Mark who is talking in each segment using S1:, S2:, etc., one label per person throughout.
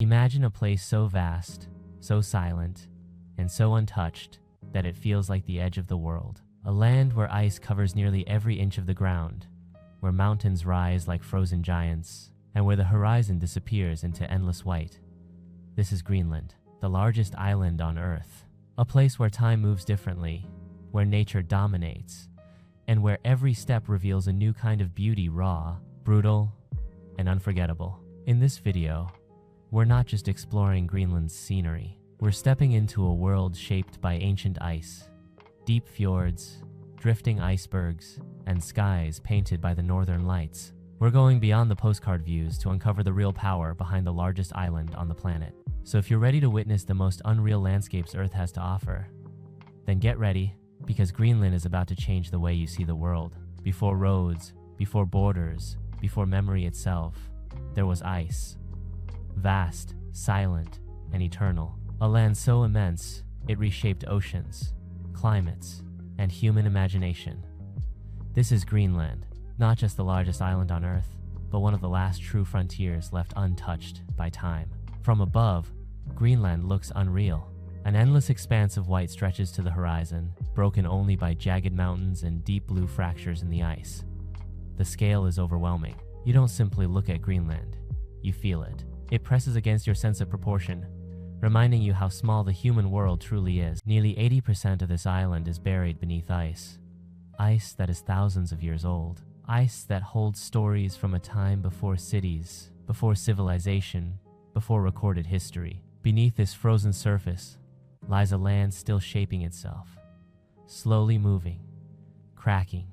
S1: Imagine a place so vast, so silent, and so untouched that it feels like the edge of the world. A land where ice covers nearly every inch of the ground, where mountains rise like frozen giants, and where the horizon disappears into endless white. This is Greenland, the largest island on Earth. A place where time moves differently, where nature dominates, and where every step reveals a new kind of beauty, raw, brutal, and unforgettable. In this video, we're not just exploring Greenland's scenery. We're stepping into a world shaped by ancient ice, deep fjords, drifting icebergs, and skies painted by the northern lights. We're going beyond the postcard views to uncover the real power behind the largest island on the planet. So if you're ready to witness the most unreal landscapes Earth has to offer, then get ready, because Greenland is about to change the way you see the world. Before roads, before borders, before memory itself, there was ice. Vast, silent, and eternal. A land so immense, it reshaped oceans, climates, and human imagination. This is Greenland, not just the largest island on Earth, but one of the last true frontiers left untouched by time. From above, Greenland looks unreal. An endless expanse of white stretches to the horizon, broken only by jagged mountains and deep blue fractures in the ice. The scale is overwhelming. You don't simply look at Greenland, you feel it. It presses against your sense of proportion, reminding you how small the human world truly is. Nearly 80% of this island is buried beneath ice. Ice that is thousands of years old. Ice that holds stories from a time before cities, before civilization, before recorded history. Beneath this frozen surface lies a land still shaping itself, slowly moving, cracking,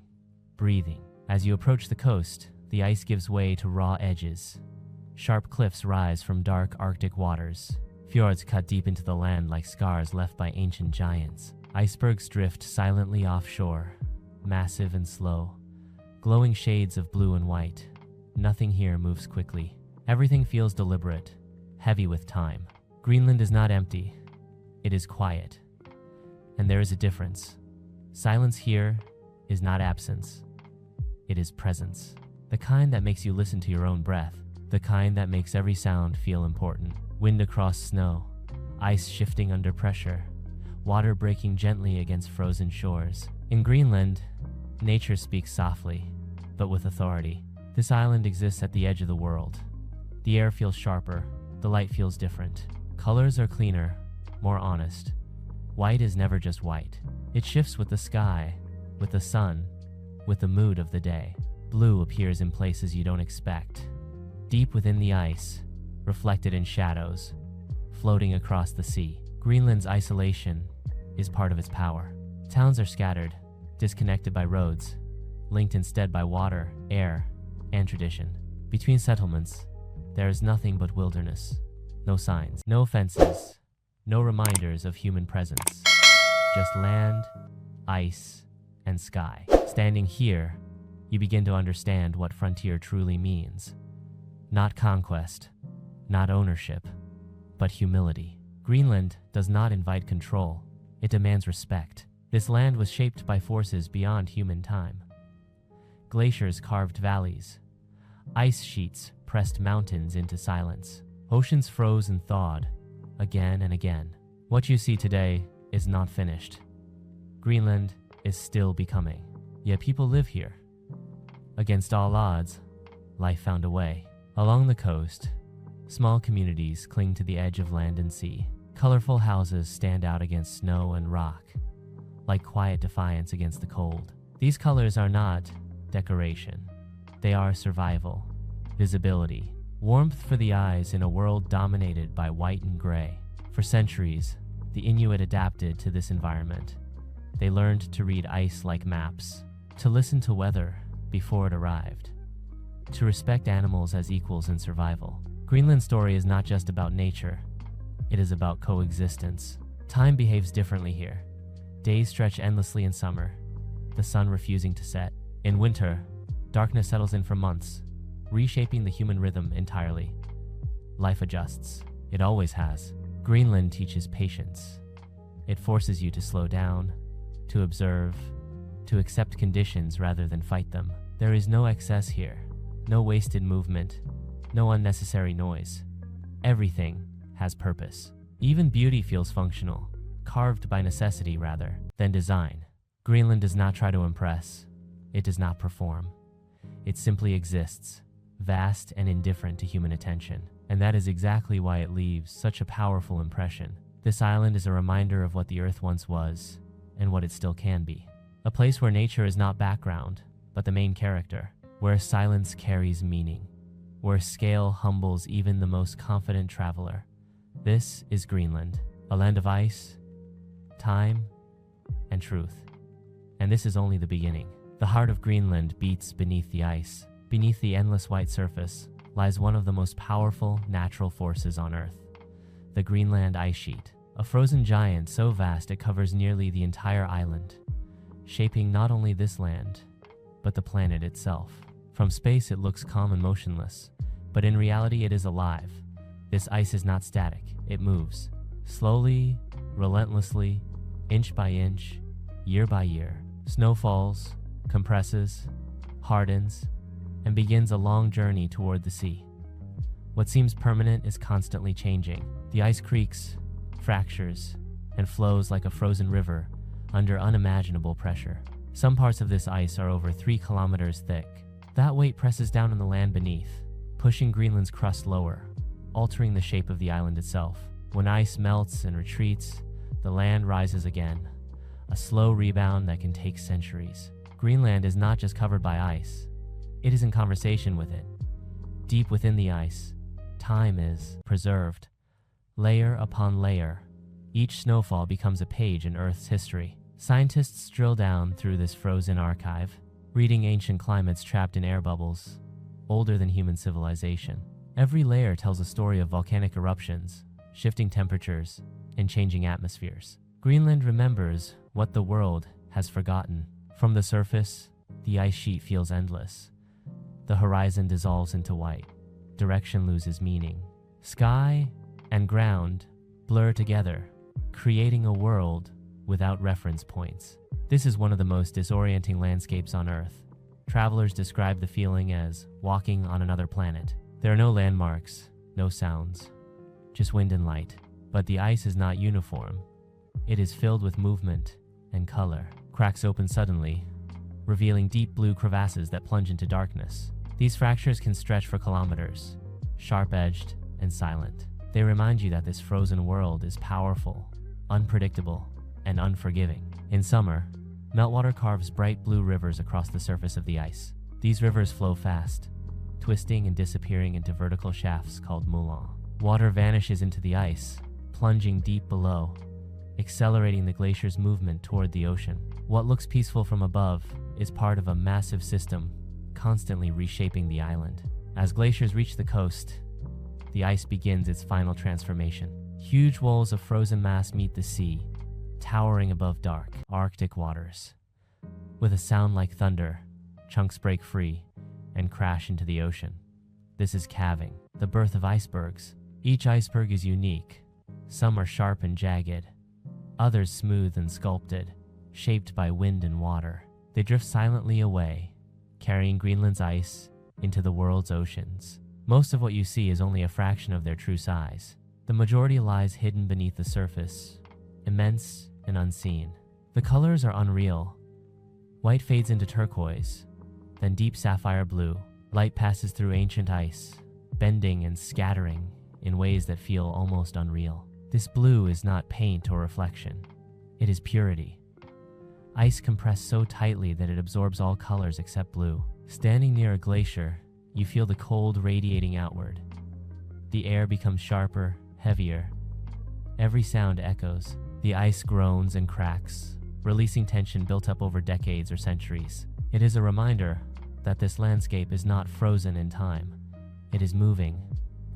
S1: breathing. As you approach the coast, the ice gives way to raw edges. Sharp cliffs rise from dark Arctic waters. Fjords cut deep into the land like scars left by ancient giants. Icebergs drift silently offshore, massive and slow, glowing shades of blue and white. Nothing here moves quickly. Everything feels deliberate, heavy with time. Greenland is not empty. It is quiet. And there is a difference. Silence here is not absence. It is presence. The kind that makes you listen to your own breath. The kind that makes every sound feel important. Wind across snow, ice shifting under pressure, water breaking gently against frozen shores. In Greenland, nature speaks softly, but with authority. This island exists at the edge of the world. The air feels sharper, the light feels different. Colors are cleaner, more honest. White is never just white. It shifts with the sky, with the sun, with the mood of the day. Blue appears in places you don't expect. Deep within the ice, reflected in shadows, floating across the sea. Greenland's isolation is part of its power. Towns are scattered, disconnected by roads, linked instead by water, air, and tradition. Between settlements, there is nothing but wilderness. No signs, no fences, no reminders of human presence. Just land, ice, and sky. Standing here, you begin to understand what frontier truly means. Not conquest, not ownership, but humility. Greenland does not invite control. It demands respect. This land was shaped by forces beyond human time. Glaciers carved valleys. Ice sheets pressed mountains into silence. Oceans froze and thawed, again and again. What you see today is not finished. Greenland is still becoming. Yet people live here. Against all odds, life found a way. Along the coast, small communities cling to the edge of land and sea. Colorful houses stand out against snow and rock, like quiet defiance against the cold. These colors are not decoration. They are survival, visibility, warmth for the eyes in a world dominated by white and gray. For centuries, the Inuit adapted to this environment. They learned to read ice like maps, to listen to weather before it arrived, to respect animals as equals in survival. Greenland's story is not just about nature, it is about coexistence. Time behaves differently here. Days stretch endlessly in summer, the sun refusing to set. In winter, darkness settles in for months, reshaping the human rhythm entirely. Life adjusts. It always has. Greenland teaches patience. It forces you to slow down, to observe, to accept conditions rather than fight them. There is no excess here, no wasted movement, no unnecessary noise. Everything has purpose. Even beauty feels functional, carved by necessity rather than design. Greenland does not try to impress. It does not perform. It simply exists, vast and indifferent to human attention. And that is exactly why it leaves such a powerful impression. This island is a reminder of what the Earth once was and what it still can be. A place where nature is not background, but the main character. Where silence carries meaning. Where scale humbles even the most confident traveler. This is Greenland, a land of ice, time, and truth. And this is only the beginning. The heart of Greenland beats beneath the ice. Beneath the endless white surface lies one of the most powerful natural forces on Earth, the Greenland ice sheet, a frozen giant so vast it covers nearly the entire island, shaping not only this land, but the planet itself. From space it looks calm and motionless, but in reality it is alive. This ice is not static, it moves, slowly, relentlessly, inch by inch, year by year. Snow falls, compresses, hardens, and begins a long journey toward the sea. What seems permanent is constantly changing. The ice creaks, fractures, and flows like a frozen river under unimaginable pressure. Some parts of this ice are over 3 kilometers thick. That weight presses down on the land beneath, pushing Greenland's crust lower, altering the shape of the island itself. When ice melts and retreats, the land rises again, a slow rebound that can take centuries. Greenland is not just covered by ice, it is in conversation with it. Deep within the ice, time is preserved, layer upon layer. Each snowfall becomes a page in Earth's history. Scientists drill down through this frozen archive, reading ancient climates trapped in air bubbles, older than human civilization. Every layer tells a story of volcanic eruptions, shifting temperatures, and changing atmospheres. Greenland remembers what the world has forgotten. From the surface, the ice sheet feels endless. The horizon dissolves into white. Direction loses meaning. Sky and ground blur together, creating a world without reference points. This is one of the most disorienting landscapes on Earth. Travelers describe the feeling as walking on another planet. There are no landmarks, no sounds, just wind and light. But the ice is not uniform. It is filled with movement and color. Cracks open suddenly, revealing deep blue crevasses that plunge into darkness. These fractures can stretch for kilometers, sharp-edged and silent. They remind you that this frozen world is powerful, unpredictable, and unforgiving. In summer, meltwater carves bright blue rivers across the surface of the ice. These rivers flow fast, twisting and disappearing into vertical shafts called moulins. Water vanishes into the ice, plunging deep below, accelerating the glacier's movement toward the ocean. What looks peaceful from above is part of a massive system constantly reshaping the island. As glaciers reach the coast, the ice begins its final transformation. Huge walls of frozen mass meet the sea, towering above dark, Arctic waters. With a sound like thunder, chunks break free and crash into the ocean. This is calving, the birth of icebergs. Each iceberg is unique. Some are sharp and jagged, others smooth and sculpted, shaped by wind and water. They drift silently away, carrying Greenland's ice into the world's oceans. Most of what you see is only a fraction of their true size. The majority lies hidden beneath the surface, immense and unseen. The colors are unreal. White fades into turquoise, then deep sapphire blue. Light passes through ancient ice, bending and scattering in ways that feel almost unreal. This blue is not paint or reflection. It is purity. Ice compressed so tightly that it absorbs all colors except blue. Standing near a glacier, you feel the cold radiating outward. The air becomes sharper, heavier. Every sound echoes. The ice groans and cracks, releasing tension built up over decades or centuries. It is a reminder that this landscape is not frozen in time. It is moving,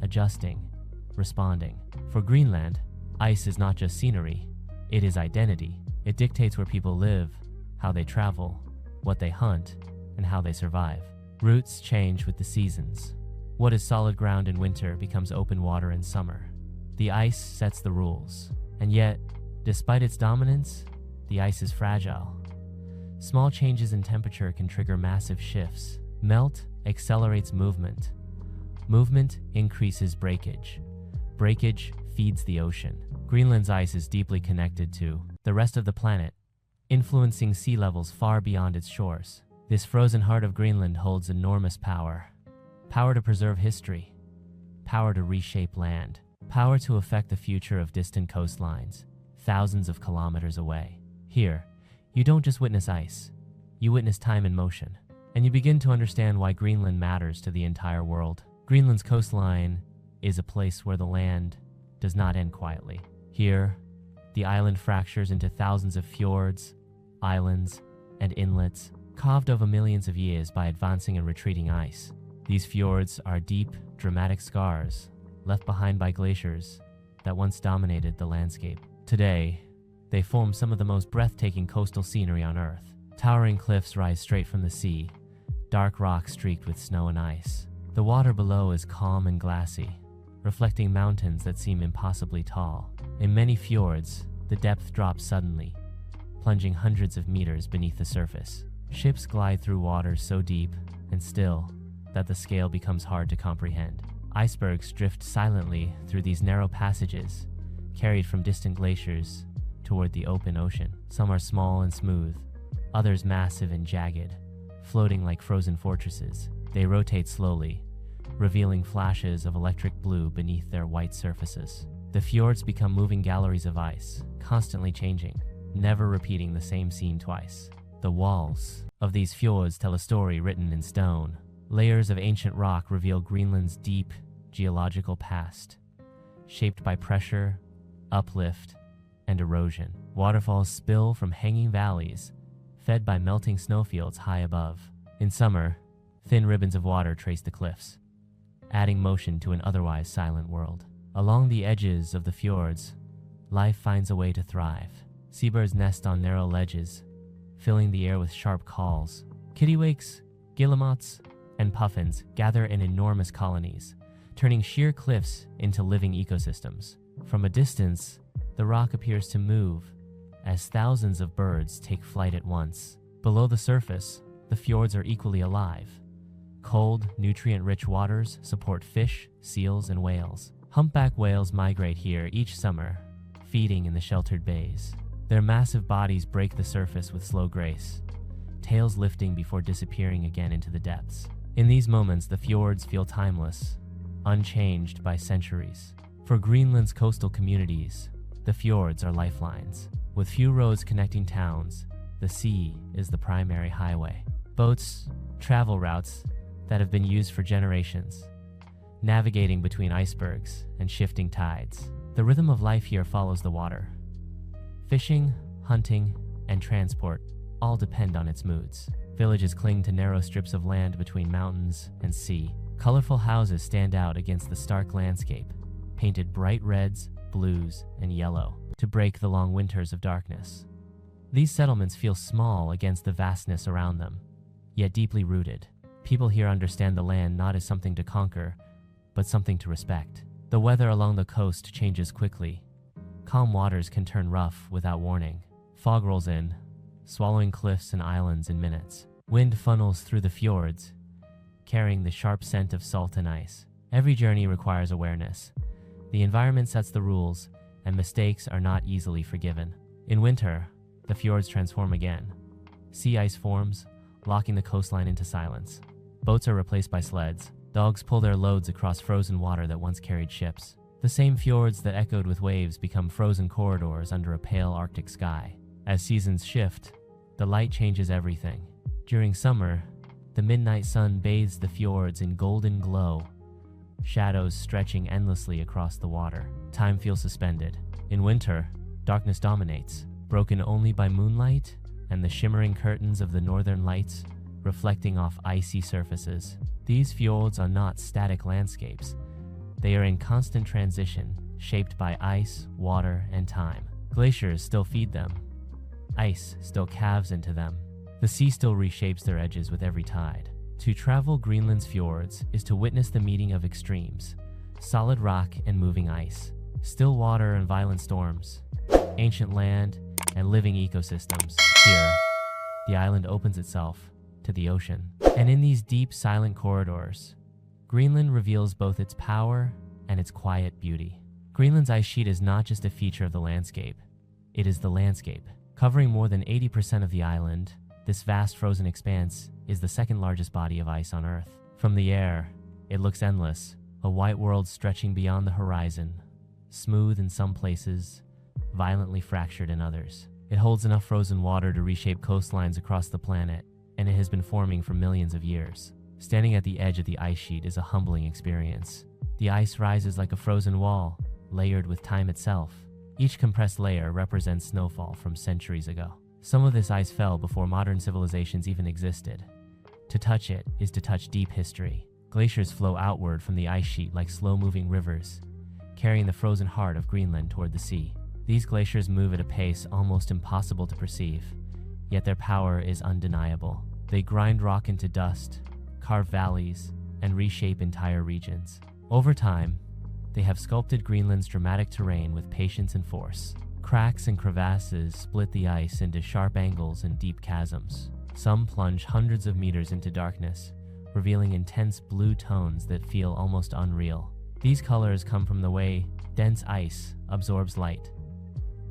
S1: adjusting, responding. For Greenland, ice is not just scenery, it is identity. It dictates where people live, how they travel, what they hunt, and how they survive. Routes change with the seasons. What is solid ground in winter becomes open water in summer. The ice sets the rules, and yet, despite its dominance, the ice is fragile. Small changes in temperature can trigger massive shifts. Melt accelerates movement. Movement increases breakage. Breakage feeds the ocean. Greenland's ice is deeply connected to the rest of the planet, influencing sea levels far beyond its shores. This frozen heart of Greenland holds enormous power. Power to preserve history, power to reshape land, power to affect the future of distant coastlines, thousands of kilometers away. Here, you don't just witness ice, you witness time in motion, and you begin to understand why Greenland matters to the entire world. Greenland's coastline is a place where the land does not end quietly. Here, the island fractures into thousands of fjords, islands, and inlets, carved over millions of years by advancing and retreating ice. These fjords are deep, dramatic scars left behind by glaciers that once dominated the landscape. Today, they form some of the most breathtaking coastal scenery on Earth. Towering cliffs rise straight from the sea, dark rocks streaked with snow and ice. The water below is calm and glassy, reflecting mountains that seem impossibly tall. In many fjords, the depth drops suddenly, plunging hundreds of meters beneath the surface. Ships glide through waters so deep and still that the scale becomes hard to comprehend. Icebergs drift silently through these narrow passages, carried from distant glaciers toward the open ocean. Some are small and smooth, others massive and jagged, floating like frozen fortresses. They rotate slowly, revealing flashes of electric blue beneath their white surfaces. The fjords become moving galleries of ice, constantly changing, never repeating the same scene twice. The walls of these fjords tell a story written in stone. Layers of ancient rock reveal Greenland's deep geological past, shaped by pressure, uplift, and erosion. Waterfalls spill from hanging valleys, fed by melting snowfields high above. In summer, thin ribbons of water trace the cliffs, adding motion to an otherwise silent world. Along the edges of the fjords, life finds a way to thrive. Seabirds nest on narrow ledges, filling the air with sharp calls. Kittiwakes, guillemots, and puffins gather in enormous colonies, turning sheer cliffs into living ecosystems. From a distance, the rock appears to move as thousands of birds take flight at once. Below the surface, the fjords are equally alive. Cold, nutrient-rich waters support fish, seals, and whales. Humpback whales migrate here each summer, feeding in the sheltered bays. Their massive bodies break the surface with slow grace, tails lifting before disappearing again into the depths. In these moments, the fjords feel timeless, unchanged by centuries. For Greenland's coastal communities, the fjords are lifelines. With few roads connecting towns, the sea is the primary highway. Boats travel routes that have been used for generations, navigating between icebergs and shifting tides. The rhythm of life here follows the water. Fishing, hunting, and transport all depend on its moods. Villages cling to narrow strips of land between mountains and sea. Colorful houses stand out against the stark landscape, painted bright reds, blues, and yellow to break the long winters of darkness. These settlements feel small against the vastness around them, yet deeply rooted. People here understand the land not as something to conquer, but something to respect. The weather along the coast changes quickly. Calm waters can turn rough without warning. Fog rolls in, swallowing cliffs and islands in minutes. Wind funnels through the fjords, carrying the sharp scent of salt and ice. Every journey requires awareness. The environment sets the rules, and mistakes are not easily forgiven. In winter, the fjords transform again. Sea ice forms, locking the coastline into silence. Boats are replaced by sleds. Dogs pull their loads across frozen water that once carried ships. The same fjords that echoed with waves become frozen corridors under a pale Arctic sky. As seasons shift, the light changes everything. During summer, the midnight sun bathes the fjords in golden glow, shadows stretching endlessly across the water. Time feels suspended. In winter, darkness dominates, broken only by moonlight and the shimmering curtains of the northern lights reflecting off icy surfaces. These fjords are not static landscapes. They are in constant transition, shaped by ice, water, and time. Glaciers still feed them. Ice still calves into them. The sea still reshapes their edges with every tide. To travel Greenland's fjords is to witness the meeting of extremes: solid rock and moving ice, still water and violent storms, ancient land and living ecosystems. Here, the island opens itself to the ocean. And in these deep, silent corridors, Greenland reveals both its power and its quiet beauty. Greenland's ice sheet is not just a feature of the landscape, it is the landscape. Covering more than 80% of the island, this vast frozen expanse is the second largest body of ice on Earth. From the air, it looks endless, a white world stretching beyond the horizon, smooth in some places, violently fractured in others. It holds enough frozen water to reshape coastlines across the planet, and it has been forming for millions of years. Standing at the edge of the ice sheet is a humbling experience. The ice rises like a frozen wall, layered with time itself. Each compressed layer represents snowfall from centuries ago. Some of this ice fell before modern civilizations even existed. To touch it is to touch deep history. Glaciers flow outward from the ice sheet like slow-moving rivers, carrying the frozen heart of Greenland toward the sea. These glaciers move at a pace almost impossible to perceive, yet their power is undeniable. They grind rock into dust, carve valleys, and reshape entire regions. Over time, they have sculpted Greenland's dramatic terrain with patience and force. Cracks and crevasses split the ice into sharp angles and deep chasms. Some plunge hundreds of meters into darkness, revealing intense blue tones that feel almost unreal. These colors come from the way dense ice absorbs light,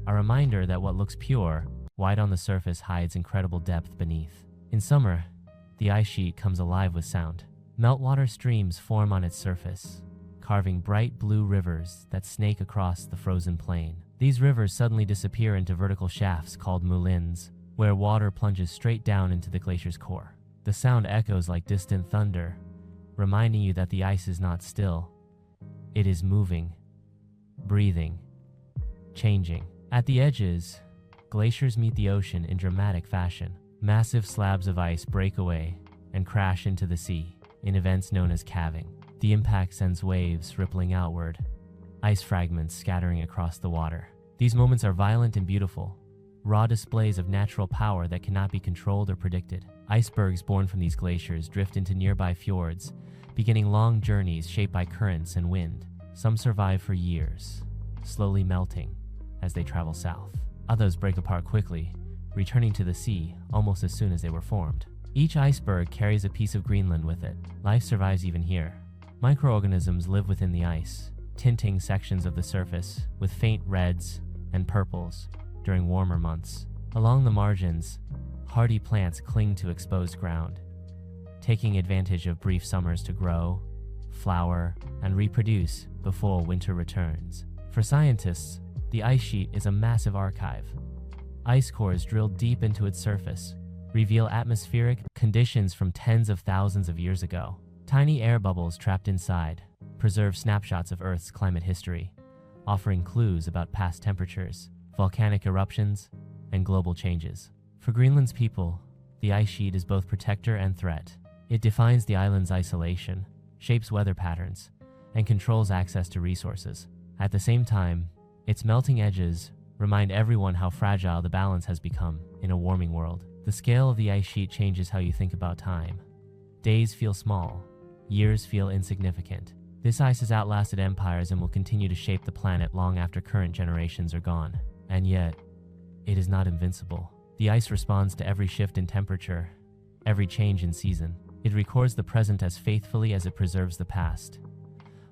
S1: a reminder that what looks pure, white on the surface hides incredible depth beneath. In summer, the ice sheet comes alive with sound. Meltwater streams form on its surface, carving bright blue rivers that snake across the frozen plain. These rivers suddenly disappear into vertical shafts called moulins, where water plunges straight down into the glacier's core. The sound echoes like distant thunder, reminding you that the ice is not still. It is moving, breathing, changing. At the edges, glaciers meet the ocean in dramatic fashion. Massive slabs of ice break away and crash into the sea in events known as calving. The impact sends waves rippling outward, ice fragments scattering across the water. These moments are violent and beautiful, raw displays of natural power that cannot be controlled or predicted. Icebergs born from these glaciers drift into nearby fjords, beginning long journeys shaped by currents and wind. Some survive for years, slowly melting as they travel south. Others break apart quickly, returning to the sea almost as soon as they were formed. Each iceberg carries a piece of Greenland with it. Life survives even here. Microorganisms live within the ice, tinting sections of the surface with faint reds and purples during warmer months. Along the margins, hardy plants cling to exposed ground, taking advantage of brief summers to grow, flower, and reproduce before winter returns. For scientists, the ice sheet is a massive archive. Ice cores drilled deep into its surface reveal atmospheric conditions from tens of thousands of years ago. Tiny air bubbles trapped inside preserve snapshots of Earth's climate history, offering clues about past temperatures, volcanic eruptions, and global changes. For Greenland's people, the ice sheet is both protector and threat. It defines the island's isolation, shapes weather patterns, and controls access to resources. At the same time, its melting edges remind everyone how fragile the balance has become in a warming world. The scale of the ice sheet changes how you think about time. Days feel small, years feel insignificant. This ice has outlasted empires and will continue to shape the planet long after current generations are gone. And yet, it is not invincible. The ice responds to every shift in temperature, every change in season. It records the present as faithfully as it preserves the past.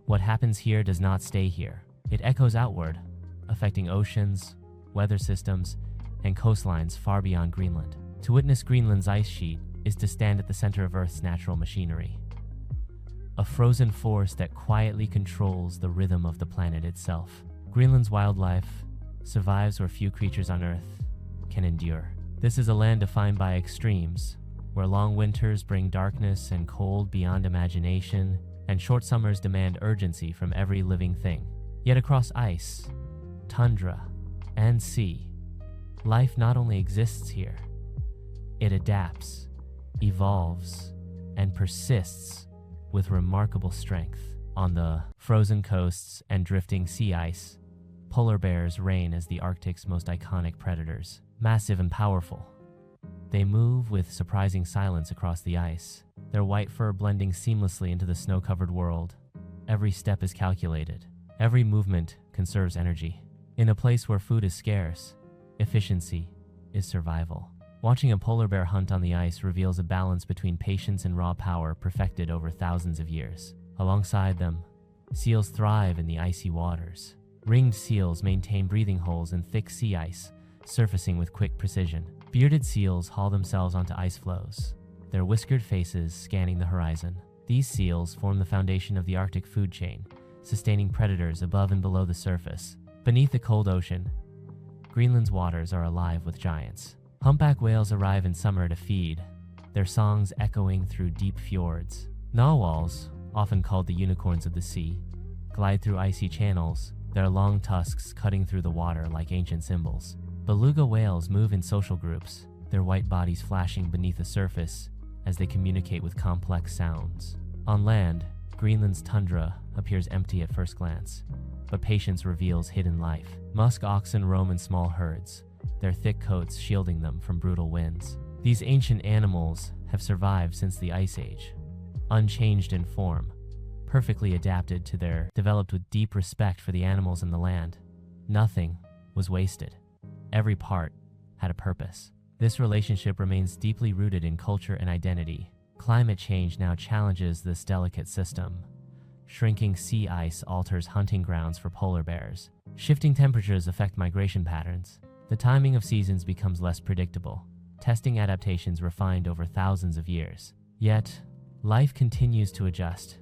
S1: What happens here does not stay here. It echoes outward, affecting oceans, weather systems, and coastlines far beyond Greenland. To witness Greenland's ice sheet is to stand at the center of Earth's natural machinery, a frozen force that quietly controls the rhythm of the planet itself. Greenland's wildlife survives where few creatures on Earth can endure. This is a land defined by extremes, where long winters bring darkness and cold beyond imagination, and short summers demand urgency from every living thing. Yet across ice, tundra, and sea, life not only exists here, it adapts, evolves, and persists with remarkable strength. On the frozen coasts and drifting sea ice, polar bears reign as the Arctic's most iconic predators. Massive and powerful, they move with surprising silence across the ice, their white fur blending seamlessly into the snow-covered world. Every step is calculated. Every movement conserves energy. In a place where food is scarce, efficiency is survival. Watching a polar bear hunt on the ice reveals a balance between patience and raw power perfected over thousands of years. Alongside them, seals thrive in the icy waters, Ringed seals maintain breathing holes in thick sea ice, surfacing with quick precision. Bearded seals haul themselves onto ice floes, their whiskered faces scanning the horizon. These seals form the foundation of the Arctic food chain, sustaining predators above and below the surface. Beneath the cold ocean, Greenland's waters are alive with giants. Humpback whales arrive in summer to feed, their songs echoing through deep fjords. Narwhals, often called the unicorns of the sea, glide through icy channels, their long tusks cutting through the water like ancient symbols. Beluga whales move in social groups, their white bodies flashing beneath the surface as they communicate with complex sounds. On land, Greenland's tundra appears empty at first glance, but patience reveals hidden life. Musk oxen roam in small herds, their thick coats shielding them from brutal winds. These ancient animals have survived since the Ice Age, unchanged in form, perfectly adapted to their developed with deep respect for the animals and the land. Nothing was wasted. Every part had a purpose. This relationship remains deeply rooted in culture and identity. Climate change now challenges this delicate system. Shrinking sea ice alters hunting grounds for polar bears. Shifting temperatures affect migration patterns. The timing of seasons becomes less predictable, testing adaptations refined over thousands of years. Yet, life continues to adjust.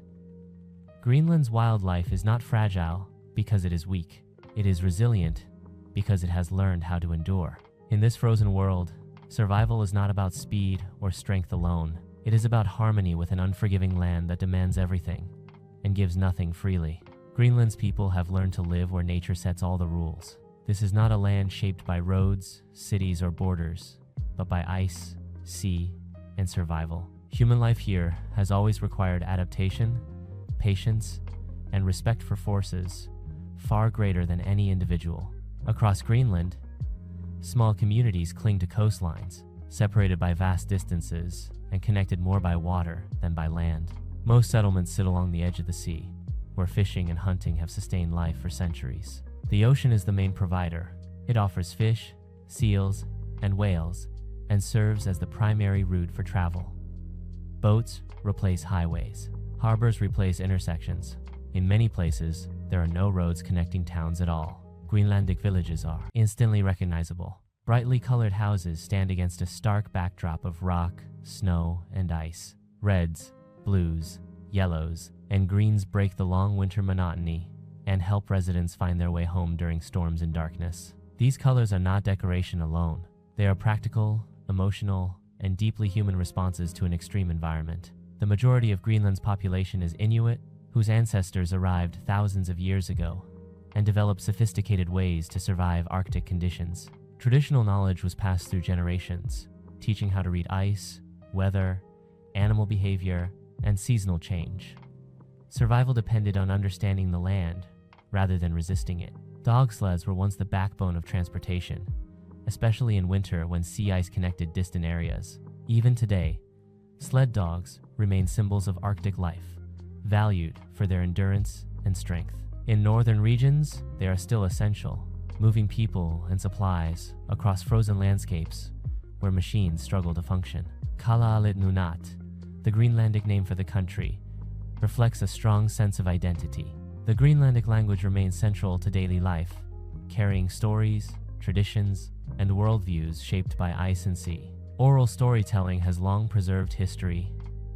S1: Greenland's wildlife is not fragile because it is weak. It is resilient because it has learned how to endure. In this frozen world, survival is not about speed or strength alone. It is about harmony with an unforgiving land that demands everything and gives nothing freely. Greenland's people have learned to live where nature sets all the rules. This is not a land shaped by roads, cities, or borders, but by ice, sea, and survival. Human life here has always required adaptation, patience, and respect for forces far greater than any individual. Across Greenland, small communities cling to coastlines, separated by vast distances and connected more by water than by land. Most settlements sit along the edge of the sea, where fishing and hunting have sustained life for centuries. The ocean is the main provider. It offers fish, seals, and whales, and serves as the primary route for travel. Boats replace highways. Harbors replace intersections. In many places, there are no roads connecting towns at all. Greenlandic villages are instantly recognizable. Brightly colored houses stand against a stark backdrop of rock, snow, and ice. Reds, blues, yellows, and greens break the long winter monotony and help residents find their way home during storms and darkness. These colors are not decoration alone. They are practical, emotional, and deeply human responses to an extreme environment. The majority of Greenland's population is Inuit, whose ancestors arrived thousands of years ago and developed sophisticated ways to survive Arctic conditions. Traditional knowledge was passed through generations, teaching how to read ice, weather, animal behavior, and seasonal change. Survival depended on understanding the land rather than resisting it. Dog sleds were once the backbone of transportation, especially in winter when sea ice connected distant areas. Even today, sled dogs remain symbols of Arctic life, valued for their endurance and strength. In northern regions, they are still essential, moving people and supplies across frozen landscapes where machines struggle to function. Kalaallit Nunaat, the Greenlandic name for the country, reflects a strong sense of identity. The Greenlandic language remains central to daily life, carrying stories, traditions, and worldviews shaped by ice and sea. Oral storytelling has long preserved history,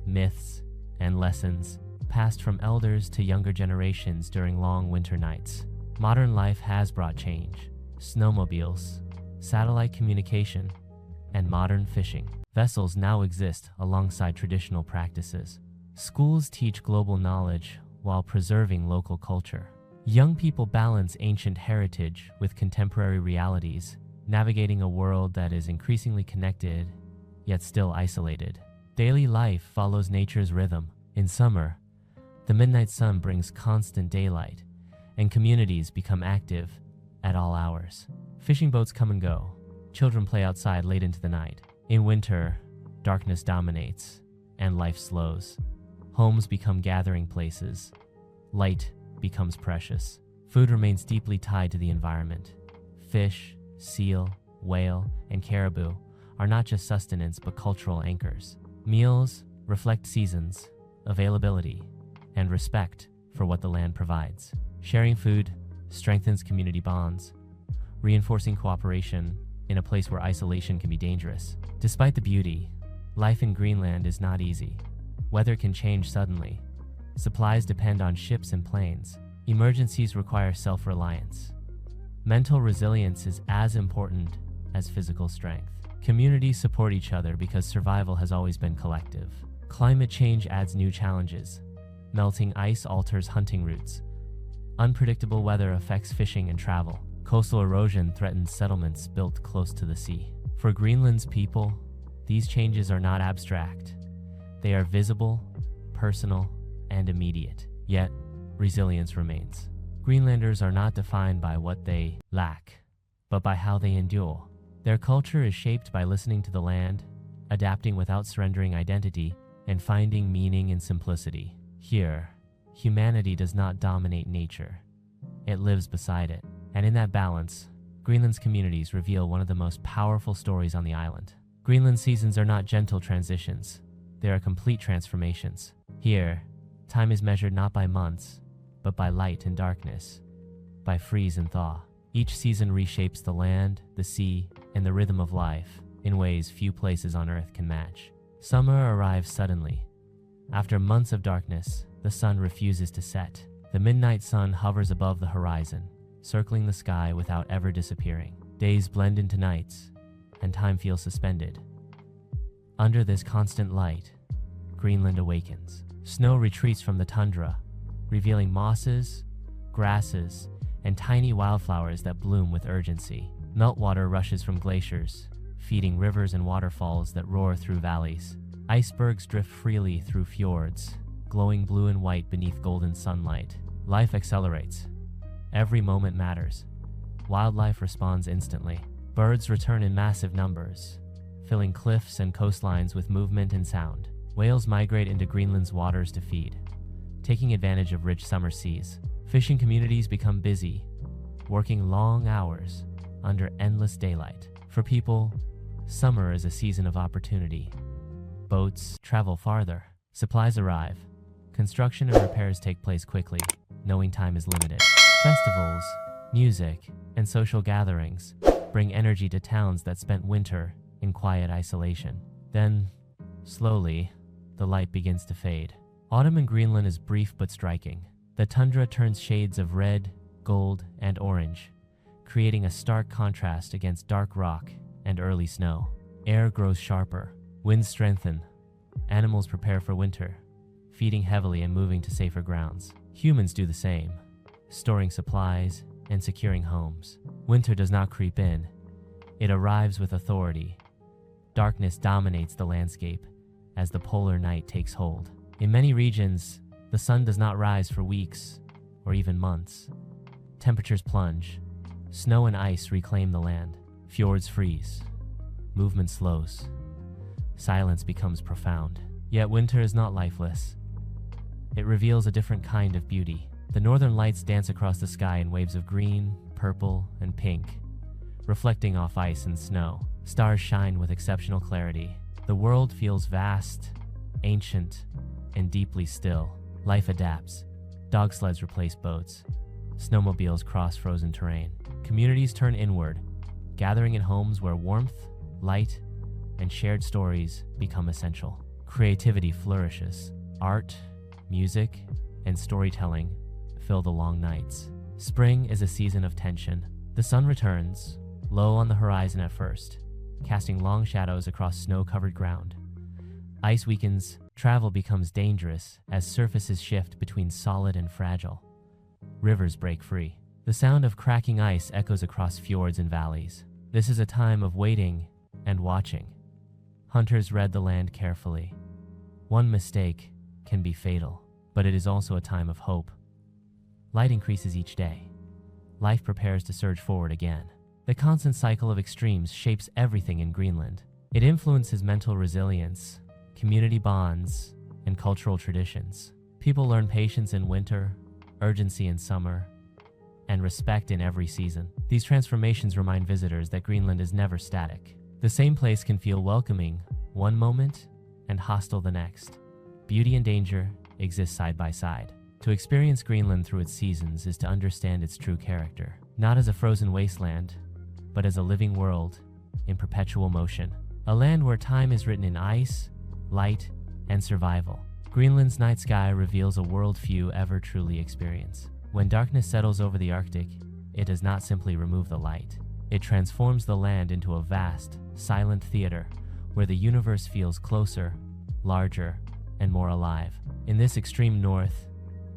S1: myths, and lessons passed from elders to younger generations during long winter nights. Modern life has brought change. Snowmobiles, satellite communication, and modern fishing vessels now exist alongside traditional practices. Schools teach global knowledge while preserving local culture. Young people balance ancient heritage with contemporary realities, navigating a world that is increasingly connected, yet still isolated. Daily life follows nature's rhythm. In summer, the midnight sun brings constant daylight, and communities become active at all hours. Fishing boats come and go. Children play outside late into the night. In winter, darkness dominates, and life slows. Homes become gathering places. Light becomes precious. Food remains deeply tied to the environment. Fish, seal, whale, and caribou are not just sustenance but cultural anchors. Meals reflect seasons, availability, and respect for what the land provides. Sharing food strengthens community bonds, reinforcing cooperation in a place where isolation can be dangerous. Despite the beauty, life in Greenland is not easy. Weather can change suddenly. Supplies depend on ships and planes. Emergencies require self-reliance. Mental resilience is as important as physical strength. Communities support each other because survival has always been collective. Climate change adds new challenges. Melting ice alters hunting routes. Unpredictable weather affects fishing and travel. Coastal erosion threatens settlements built close to the sea. For Greenland's people, these changes are not abstract. They are visible, personal, and immediate. Yet, resilience remains. Greenlanders are not defined by what they lack, but by how they endure. Their culture is shaped by listening to the land, adapting without surrendering identity, and finding meaning in simplicity. Here, humanity does not dominate nature. It lives beside it. And in that balance, Greenland's communities reveal one of the most powerful stories on the island. Greenland seasons are not gentle transitions. They are complete transformations. Here, time is measured not by months, but by light and darkness, by freeze and thaw. Each season reshapes the land, the sea, and the rhythm of life in ways few places on Earth can match. Summer arrives suddenly. After months of darkness, the sun refuses to set. The midnight sun hovers above the horizon, circling the sky without ever disappearing. Days blend into nights, and time feels suspended. Under this constant light, Greenland awakens. Snow retreats from the tundra, revealing mosses, grasses, and tiny wildflowers that bloom with urgency. Meltwater rushes from glaciers, feeding rivers and waterfalls that roar through valleys. Icebergs drift freely through fjords, glowing blue and white beneath golden sunlight. Life accelerates. Every moment matters. Wildlife responds instantly. Birds return in massive numbers, filling cliffs and coastlines with movement and sound. Whales migrate into Greenland's waters to feed, taking advantage of rich summer seas. Fishing communities become busy, working long hours under endless daylight. For people, summer is a season of opportunity. Boats travel farther, supplies arrive, construction and repairs take place quickly, knowing time is limited. Festivals, music, and social gatherings bring energy to towns that spent winter in quiet isolation. Then, slowly, the light begins to fade. Autumn in Greenland is brief but striking. The tundra turns shades of red, gold, and orange, creating a stark contrast against dark rock and early snow. Air grows sharper, winds strengthen, animals prepare for winter, feeding heavily and moving to safer grounds. Humans do the same, storing supplies and securing homes. Winter does not creep in. It arrives with authority. Darkness dominates the landscape as the polar night takes hold. In many regions, the sun does not rise for weeks or even months. Temperatures plunge. Snow and ice reclaim the land. Fjords freeze. Movement slows. Silence becomes profound. Yet winter is not lifeless. It reveals a different kind of beauty. The northern lights dance across the sky in waves of green, purple, and pink, reflecting off ice and snow. Stars shine with exceptional clarity. The world feels vast, ancient, and deeply still. Life adapts. Dog sleds replace boats. Snowmobiles cross frozen terrain. Communities turn inward, gathering in homes where warmth, light, and shared stories become essential. Creativity flourishes. Art, music, and storytelling fill the long nights. Spring is a season of tension. The sun returns, low on the horizon at first, casting long shadows across snow-covered ground. Ice weakens, travel becomes dangerous as surfaces shift between solid and fragile. Rivers break free. The sound of cracking ice echoes across fjords and valleys. This is a time of waiting and watching. Hunters read the land carefully. One mistake can be fatal, but it is also a time of hope. Light increases each day. Life prepares to surge forward again. The constant cycle of extremes shapes everything in Greenland. It influences mental resilience, community bonds, and cultural traditions. People learn patience in winter, urgency in summer, and respect in every season. These transformations remind visitors that Greenland is never static. The same place can feel welcoming one moment and hostile the next. Beauty and danger exist side by side. To experience Greenland through its seasons is to understand its true character, not as a frozen wasteland, but as a living world in perpetual motion. A land where time is written in ice, light, and survival. Greenland's night sky reveals a world few ever truly experience. When darkness settles over the Arctic, it does not simply remove the light. It transforms the land into a vast, silent theater where the universe feels closer, larger, and more alive. In this extreme north,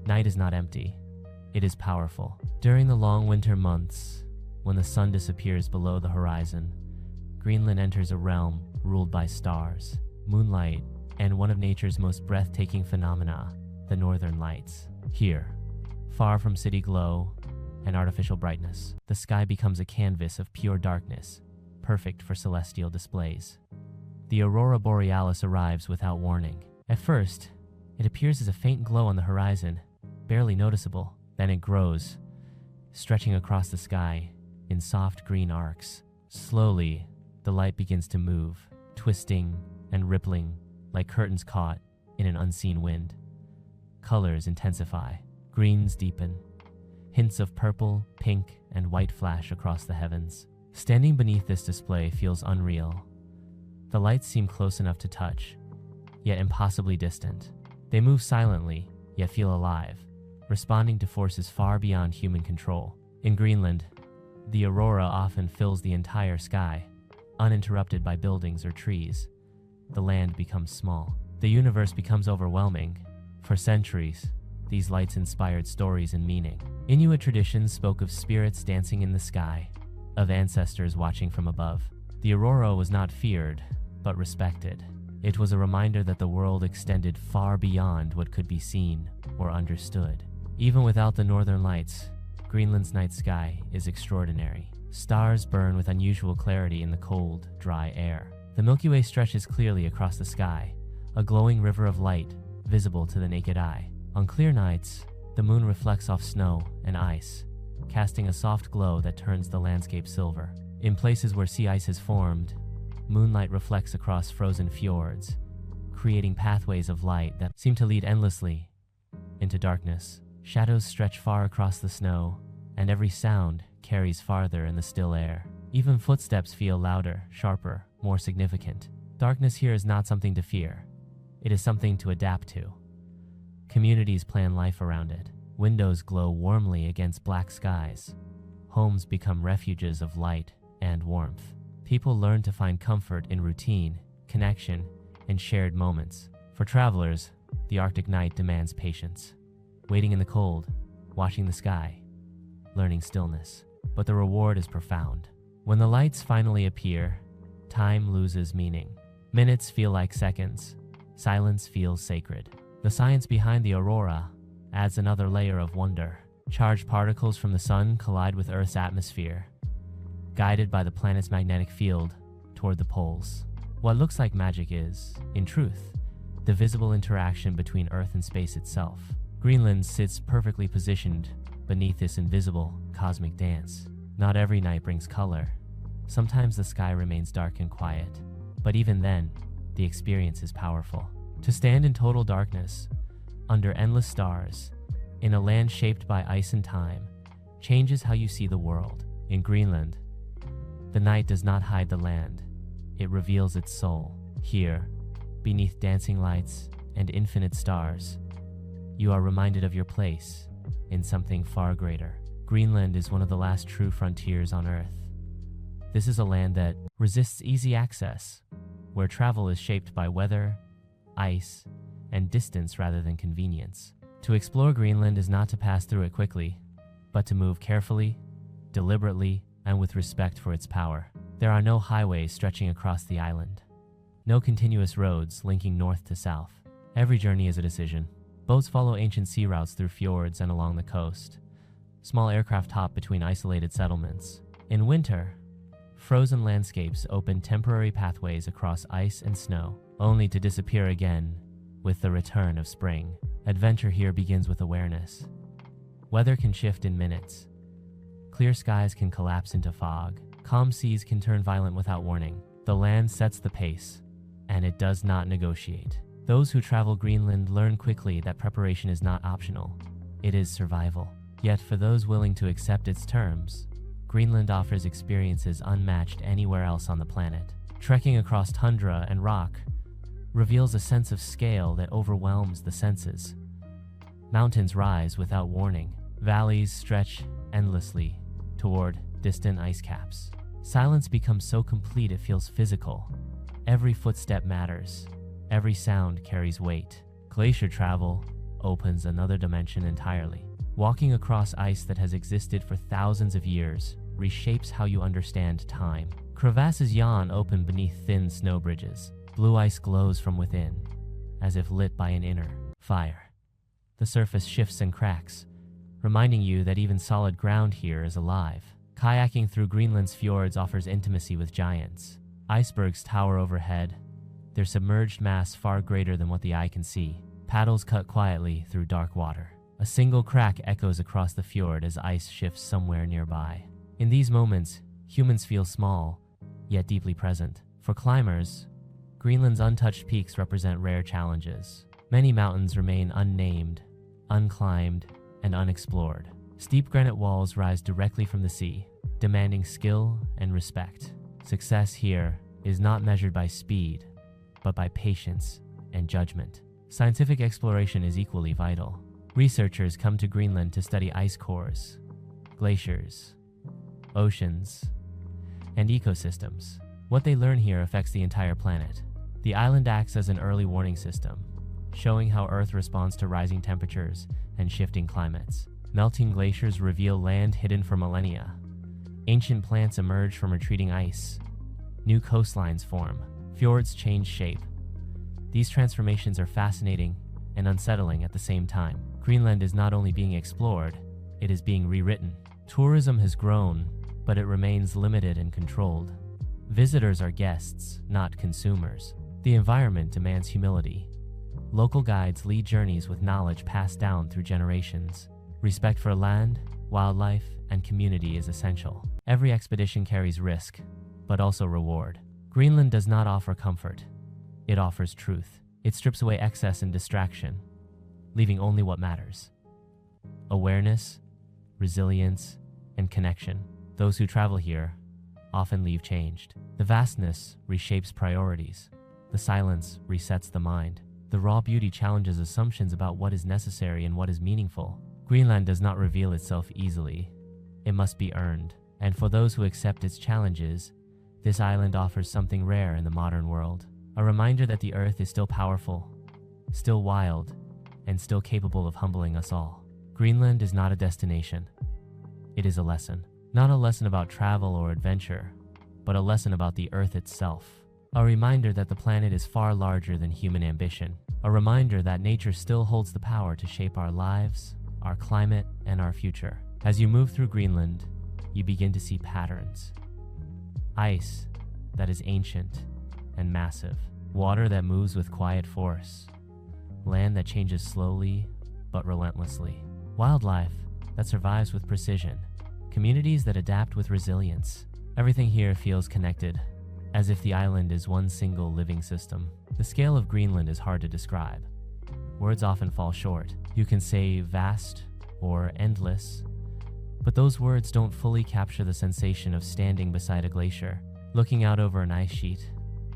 S1: night is not empty. It is powerful. During the long winter months, when the sun disappears below the horizon, Greenland enters a realm ruled by stars, moonlight, and one of nature's most breathtaking phenomena, the northern lights. Here, far from city glow and artificial brightness, the sky becomes a canvas of pure darkness, perfect for celestial displays. The Aurora Borealis arrives without warning. At first, it appears as a faint glow on the horizon, barely noticeable. Then it grows, stretching across the sky in soft green arcs. Slowly, the light begins to move, twisting and rippling like curtains caught in an unseen wind. Colors intensify, greens deepen, hints of purple, pink, and white flash across the heavens. Standing beneath this display feels unreal. The lights seem close enough to touch, yet impossibly distant. They move silently, yet feel alive, responding to forces far beyond human control. In Greenland, the aurora often fills the entire sky, uninterrupted by buildings or trees. The land becomes small. The universe becomes overwhelming. For centuries, these lights inspired stories and meaning. Inuit traditions spoke of spirits dancing in the sky, of ancestors watching from above. The aurora was not feared, but respected. It was a reminder that the world extended far beyond what could be seen or understood. Even without the northern lights, Greenland's night sky is extraordinary. Stars burn with unusual clarity in the cold, dry air. The Milky Way stretches clearly across the sky, a glowing river of light visible to the naked eye. On clear nights, the moon reflects off snow and ice, casting a soft glow that turns the landscape silver. In places where sea ice has formed, moonlight reflects across frozen fjords, creating pathways of light that seem to lead endlessly into darkness. Shadows stretch far across the snow, and every sound carries farther in the still air. Even footsteps feel louder, sharper, more significant. Darkness here is not something to fear. It is something to adapt to. Communities plan life around it. Windows glow warmly against black skies. Homes become refuges of light and warmth. People learn to find comfort in routine, connection, and shared moments. For travelers, the Arctic night demands patience. Waiting in the cold, watching the sky, learning stillness. But the reward is profound. When the lights finally appear, time loses meaning. Minutes feel like seconds. Silence feels sacred. The science behind the aurora adds another layer of wonder. Charged particles from the sun collide with Earth's atmosphere, guided by the planet's magnetic field toward the poles. What looks like magic is, in truth, the visible interaction between Earth and space itself. Greenland sits perfectly positioned beneath this invisible cosmic dance. Not every night brings color. Sometimes the sky remains dark and quiet, but even then, the experience is powerful. To stand in total darkness, under endless stars, in a land shaped by ice and time, changes how you see the world. In Greenland, the night does not hide the land. It reveals its soul. Here, beneath dancing lights and infinite stars, you are reminded of your place in something far greater. Greenland is one of the last true frontiers on Earth. This is a land that resists easy access, where travel is shaped by weather, ice, and distance rather than convenience. To explore Greenland is not to pass through it quickly, but to move carefully, deliberately, and with respect for its power. There are no highways stretching across the island, no continuous roads linking north to south. Every journey is a decision. Boats follow ancient sea routes through fjords and along the coast. Small aircraft hop between isolated settlements. In winter, frozen landscapes open temporary pathways across ice and snow, only to disappear again with the return of spring. Adventure here begins with awareness. Weather can shift in minutes. Clear skies can collapse into fog. Calm seas can turn violent without warning. The land sets the pace, and it does not negotiate. Those who travel Greenland learn quickly that preparation is not optional. it is survival. Yet for those willing to accept its terms, Greenland offers experiences unmatched anywhere else on the planet. Trekking across tundra and rock reveals a sense of scale that overwhelms the senses. Mountains rise without warning. Valleys stretch endlessly toward distant ice caps. Silence becomes so complete it feels physical. Every footstep matters. Every sound carries weight. Glacier travel opens another dimension entirely. Walking across ice that has existed for thousands of years reshapes how you understand time. Crevasses yawn open beneath thin snow bridges. Blue ice glows from within, as if lit by an inner fire. The surface shifts and cracks, reminding you that even solid ground here is alive. Kayaking through Greenland's fjords offers intimacy with giants. Icebergs tower overhead, their submerged mass far greater than what the eye can see. Paddles cut quietly through dark water. A single crack echoes across the fjord as ice shifts somewhere nearby. In these moments, humans feel small, yet deeply present. For climbers, Greenland's untouched peaks represent rare challenges. Many mountains remain unnamed, unclimbed, and unexplored. Steep granite walls rise directly from the sea, demanding skill and respect. Success here is not measured by speed, but by patience and judgment. Scientific exploration is equally vital. Researchers come to Greenland to study ice cores, glaciers, oceans, and ecosystems. What they learn here affects the entire planet. The island acts as an early warning system, showing how Earth responds to rising temperatures and shifting climates. Melting glaciers reveal land hidden for millennia. Ancient plants emerge from retreating ice. New coastlines form. Fjords change shape. These transformations are fascinating and unsettling at the same time. Greenland is not only being explored, it is being rewritten. Tourism has grown, but it remains limited and controlled. Visitors are guests, not consumers. The environment demands humility. Local guides lead journeys with knowledge passed down through generations. Respect for land, wildlife, and community is essential. Every expedition carries risk, but also reward. Greenland does not offer comfort. It offers truth. It strips away excess and distraction, leaving only what matters: awareness, resilience, and connection. Those who travel here often leave changed. The vastness reshapes priorities. The silence resets the mind. The raw beauty challenges assumptions about what is necessary and what is meaningful. Greenland does not reveal itself easily. It must be earned. And for those who accept its challenges, this island offers something rare in the modern world. A reminder that the Earth is still powerful, still wild, and still capable of humbling us all. Greenland is not a destination. It is a lesson. Not a lesson about travel or adventure, but a lesson about the Earth itself. A reminder that the planet is far larger than human ambition. A reminder that nature still holds the power to shape our lives, our climate, and our future. As you move through Greenland, you begin to see patterns. Ice that is ancient and massive. Water that moves with quiet force. Land that changes slowly but relentlessly. Wildlife that survives with precision. Communities that adapt with resilience. Everything here feels connected, as if the island is one single living system. The scale of Greenland is hard to describe. Words often fall short. You can say vast or endless, but those words don't fully capture the sensation of standing beside a glacier, looking out over an ice sheet,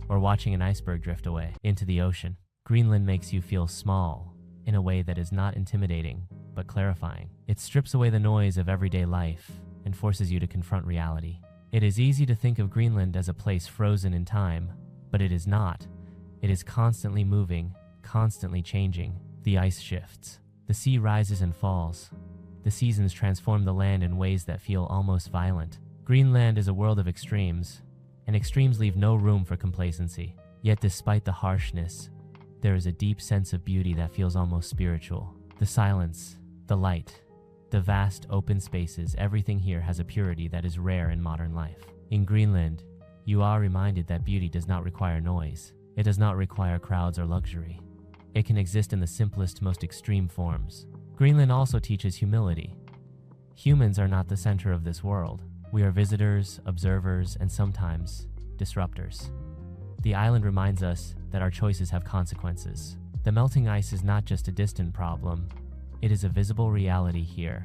S1: or watching an iceberg drift away into the ocean. Greenland makes you feel small in a way that is not intimidating, but clarifying. It strips away the noise of everyday life and forces you to confront reality. It is easy to think of Greenland as a place frozen in time, but it is not. It is constantly moving, constantly changing. The ice shifts. The sea rises and falls. The seasons transform the land in ways that feel almost violent. Greenland is a world of extremes, and extremes leave no room for complacency. Yet despite the harshness, there is a deep sense of beauty that feels almost spiritual. The silence, the light, the vast open spaces, everything here has a purity that is rare in modern life. In Greenland, you are reminded that beauty does not require noise. It does not require crowds or luxury. It can exist in the simplest, most extreme forms. Greenland also teaches humility. Humans are not the center of this world. We are visitors, observers, and sometimes disruptors. The island reminds us that our choices have consequences. The melting ice is not just a distant problem, It is a visible reality here,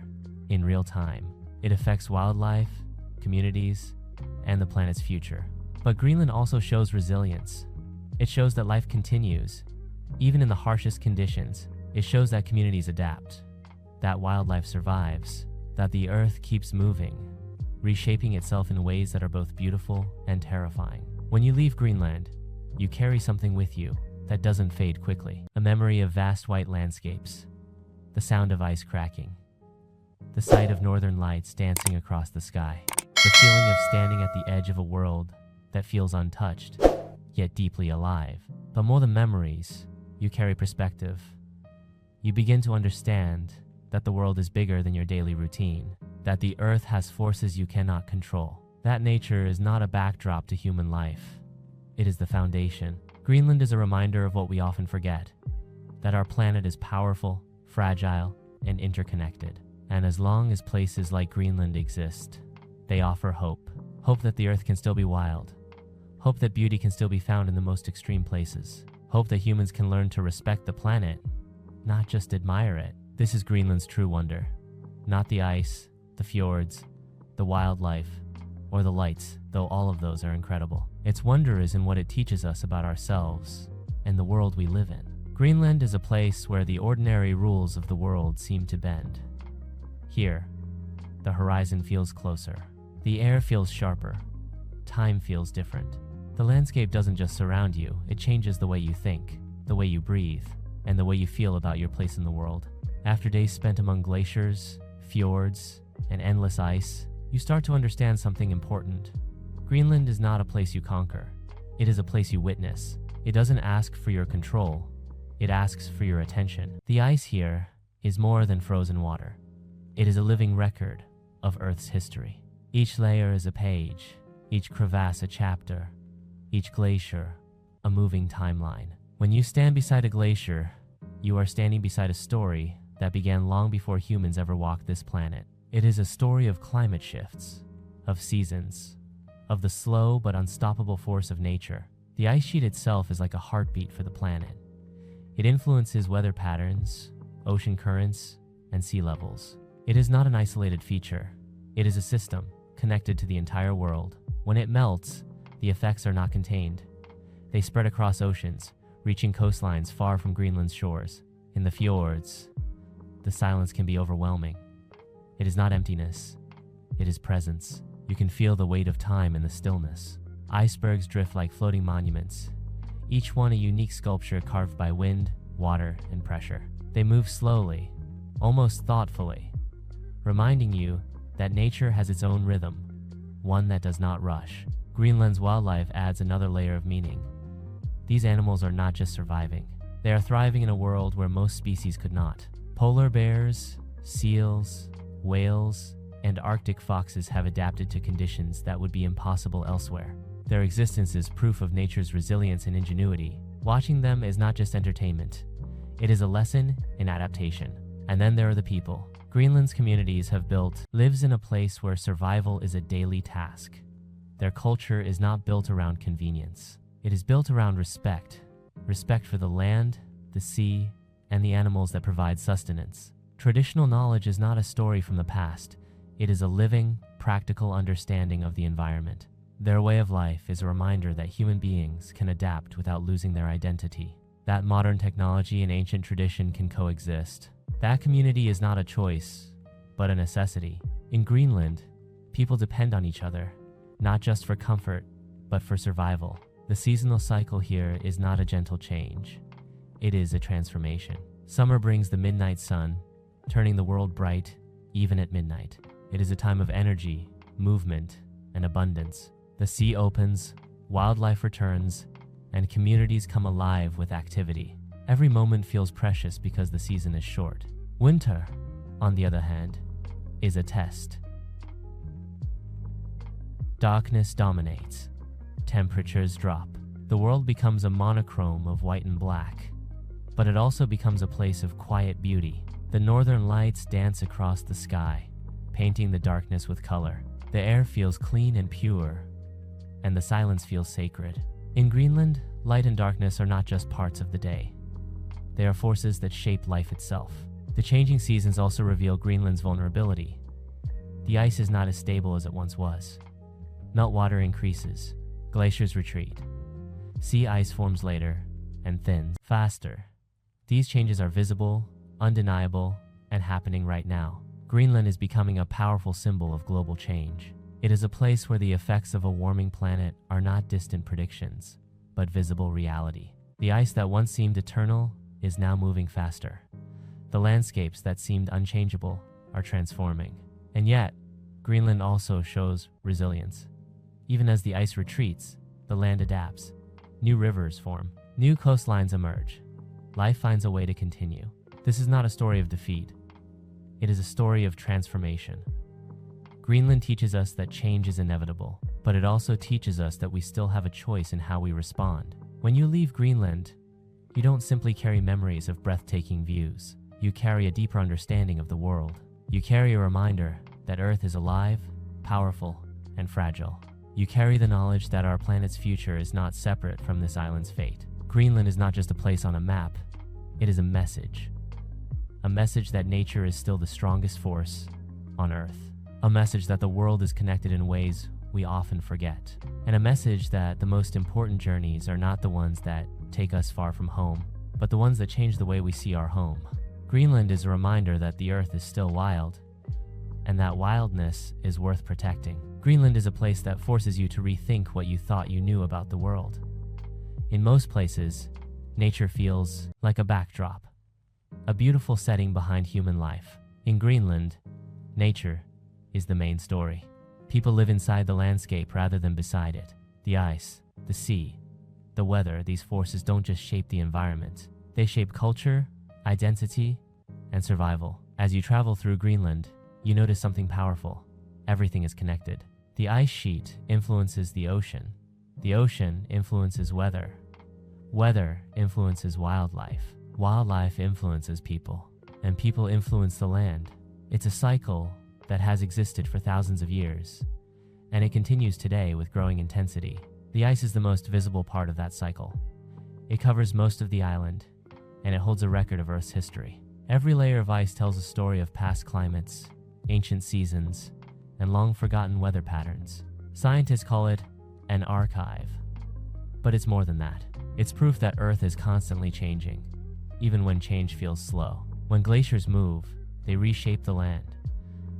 S1: in real time. It affects wildlife, communities, and the planet's future. But Greenland also shows resilience. It shows that life continues, even in the harshest conditions. It shows that communities adapt, that wildlife survives, that the Earth keeps moving, reshaping itself in ways that are both beautiful and terrifying. When you leave Greenland, you carry something with you that doesn't fade quickly. A memory of vast white landscapes, the sound of ice cracking, the sight of northern lights dancing across the sky, the feeling of standing at the edge of a world that feels untouched, yet deeply alive. But more than memories, you carry perspective. You begin to understand that the world is bigger than your daily routine, that the Earth has forces you cannot control, that nature is not a backdrop to human life. It is the foundation. Greenland is a reminder of what we often forget, that our planet is powerful, fragile, and interconnected. And as long as places like Greenland exist, they offer hope. Hope that the Earth can still be wild. Hope that beauty can still be found in the most extreme places. Hope that humans can learn to respect the planet, not just admire it. This is Greenland's true wonder. Not the ice, the fjords, the wildlife, or the lights, though all of those are incredible. Its wonder is in what it teaches us about ourselves and the world we live in. Greenland is a place where the ordinary rules of the world seem to bend. Here, the horizon feels closer. The air feels sharper. Time feels different. The landscape doesn't just surround you, it changes the way you think, the way you breathe, and the way you feel about your place in the world. After days spent among glaciers, fjords, and endless ice, you start to understand something important. Greenland is not a place you conquer. It is a place you witness. It doesn't ask for your control. It asks for your attention. The ice here is more than frozen water. It is a living record of Earth's history. Each layer is a page, each crevasse a chapter, each glacier a moving timeline. When you stand beside a glacier, you are standing beside a story that began long before humans ever walked this planet. It is a story of climate shifts, of seasons, of the slow but unstoppable force of nature. The ice sheet itself is like a heartbeat for the planet. It influences weather patterns, ocean currents, and sea levels. It is not an isolated feature. It is a system connected to the entire world. When it melts, the effects are not contained. They spread across oceans, reaching coastlines far from Greenland's shores. In the fjords, the silence can be overwhelming. It is not emptiness. It is presence. You can feel the weight of time in the stillness. Icebergs drift like floating monuments, each one a unique sculpture carved by wind, water, and pressure. They move slowly, almost thoughtfully, reminding you that nature has its own rhythm, one that does not rush. Greenland's wildlife adds another layer of meaning. These animals are not just surviving. They are thriving in a world where most species could not. Polar bears, seals, whales, and Arctic foxes have adapted to conditions that would be impossible elsewhere. Their existence is proof of nature's resilience and ingenuity. Watching them is not just entertainment. It is a lesson in adaptation. And then there are the people. Greenland's communities have built lives in a place where survival is a daily task. Their culture is not built around convenience. It is built around respect. Respect for the land, the sea, and the animals that provide sustenance. Traditional knowledge is not a story from the past. It is a living, practical understanding of the environment. Their way of life is a reminder that human beings can adapt without losing their identity, that modern technology and ancient tradition can coexist. That community is not a choice, but a necessity. In Greenland, people depend on each other, not just for comfort, but for survival. The seasonal cycle here is not a gentle change. It is a transformation. Summer brings the midnight sun, turning the world bright, even at midnight. It is a time of energy, movement, and abundance. The sea opens, wildlife returns, and communities come alive with activity. Every moment feels precious because the season is short. Winter, on the other hand, is a test. Darkness dominates. Temperatures drop. The world becomes a monochrome of white and black, but it also becomes a place of quiet beauty. The northern lights dance across the sky, painting the darkness with color. The air feels clean and pure, and the silence feels sacred. In Greenland, light and darkness are not just parts of the day. They are forces that shape life itself. The changing seasons also reveal Greenland's vulnerability. The ice is not as stable as it once was. Meltwater increases, glaciers retreat. Sea ice forms later and thins faster. These changes are visible, undeniable, and happening right now. Greenland is becoming a powerful symbol of global change. It is a place where the effects of a warming planet are not distant predictions, but visible reality. The ice that once seemed eternal is now moving faster. The landscapes that seemed unchangeable are transforming. And yet, Greenland also shows resilience. Even as the ice retreats, the land adapts. New rivers form. New coastlines emerge. Life finds a way to continue. This is not a story of defeat. It is a story of transformation. Greenland teaches us that change is inevitable, but it also teaches us that we still have a choice in how we respond. When you leave Greenland, you don't simply carry memories of breathtaking views. You carry a deeper understanding of the world. You carry a reminder that Earth is alive, powerful, and fragile. You carry the knowledge that our planet's future is not separate from this island's fate. Greenland is not just a place on a map, it is a message. A message that nature is still the strongest force on Earth. A message that the world is connected in ways we often forget. And a message that the most important journeys are not the ones that take us far from home, but the ones that change the way we see our home. Greenland is a reminder that the Earth is still wild, and that wildness is worth protecting. Greenland is a place that forces you to rethink what you thought you knew about the world. In most places, nature feels like a backdrop, a beautiful setting behind human life. In Greenland, nature is the main story. People live inside the landscape rather than beside it. The ice, the sea, the weather, these forces don't just shape the environment. They shape culture, identity, and survival. As you travel through Greenland, you notice something powerful. Everything is connected. The ice sheet influences the ocean. The ocean influences weather. Weather influences wildlife. Wildlife influences people. And people influence the land. It's a cycle that has existed for thousands of years, and it continues today with growing intensity. The ice is the most visible part of that cycle. It covers most of the island, and it holds a record of Earth's history. Every layer of ice tells a story of past climates, ancient seasons, and long-forgotten weather patterns. Scientists call it an archive, but it's more than that. It's proof that Earth is constantly changing, even when change feels slow. When glaciers move, they reshape the land.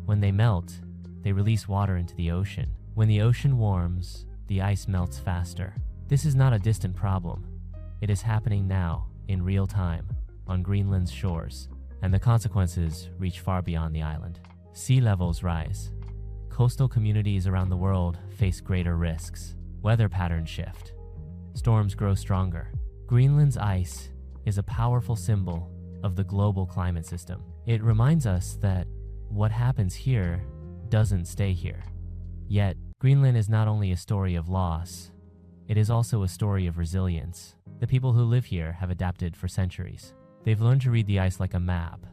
S1: When they melt, they release water into the ocean. When the ocean warms, the ice melts faster. This is not a distant problem. It is happening now, in real time, on Greenland's shores, and the consequences reach far beyond the island. Sea levels rise. Coastal communities around the world face greater risks. Weather patterns shift. Storms grow stronger. Greenland's ice is a powerful symbol of the global climate system. It reminds us that what happens here doesn't stay here. Yet, Greenland is not only a story of loss, it is also a story of resilience. The people who live here have adapted for centuries. They've learned to read the ice like a map,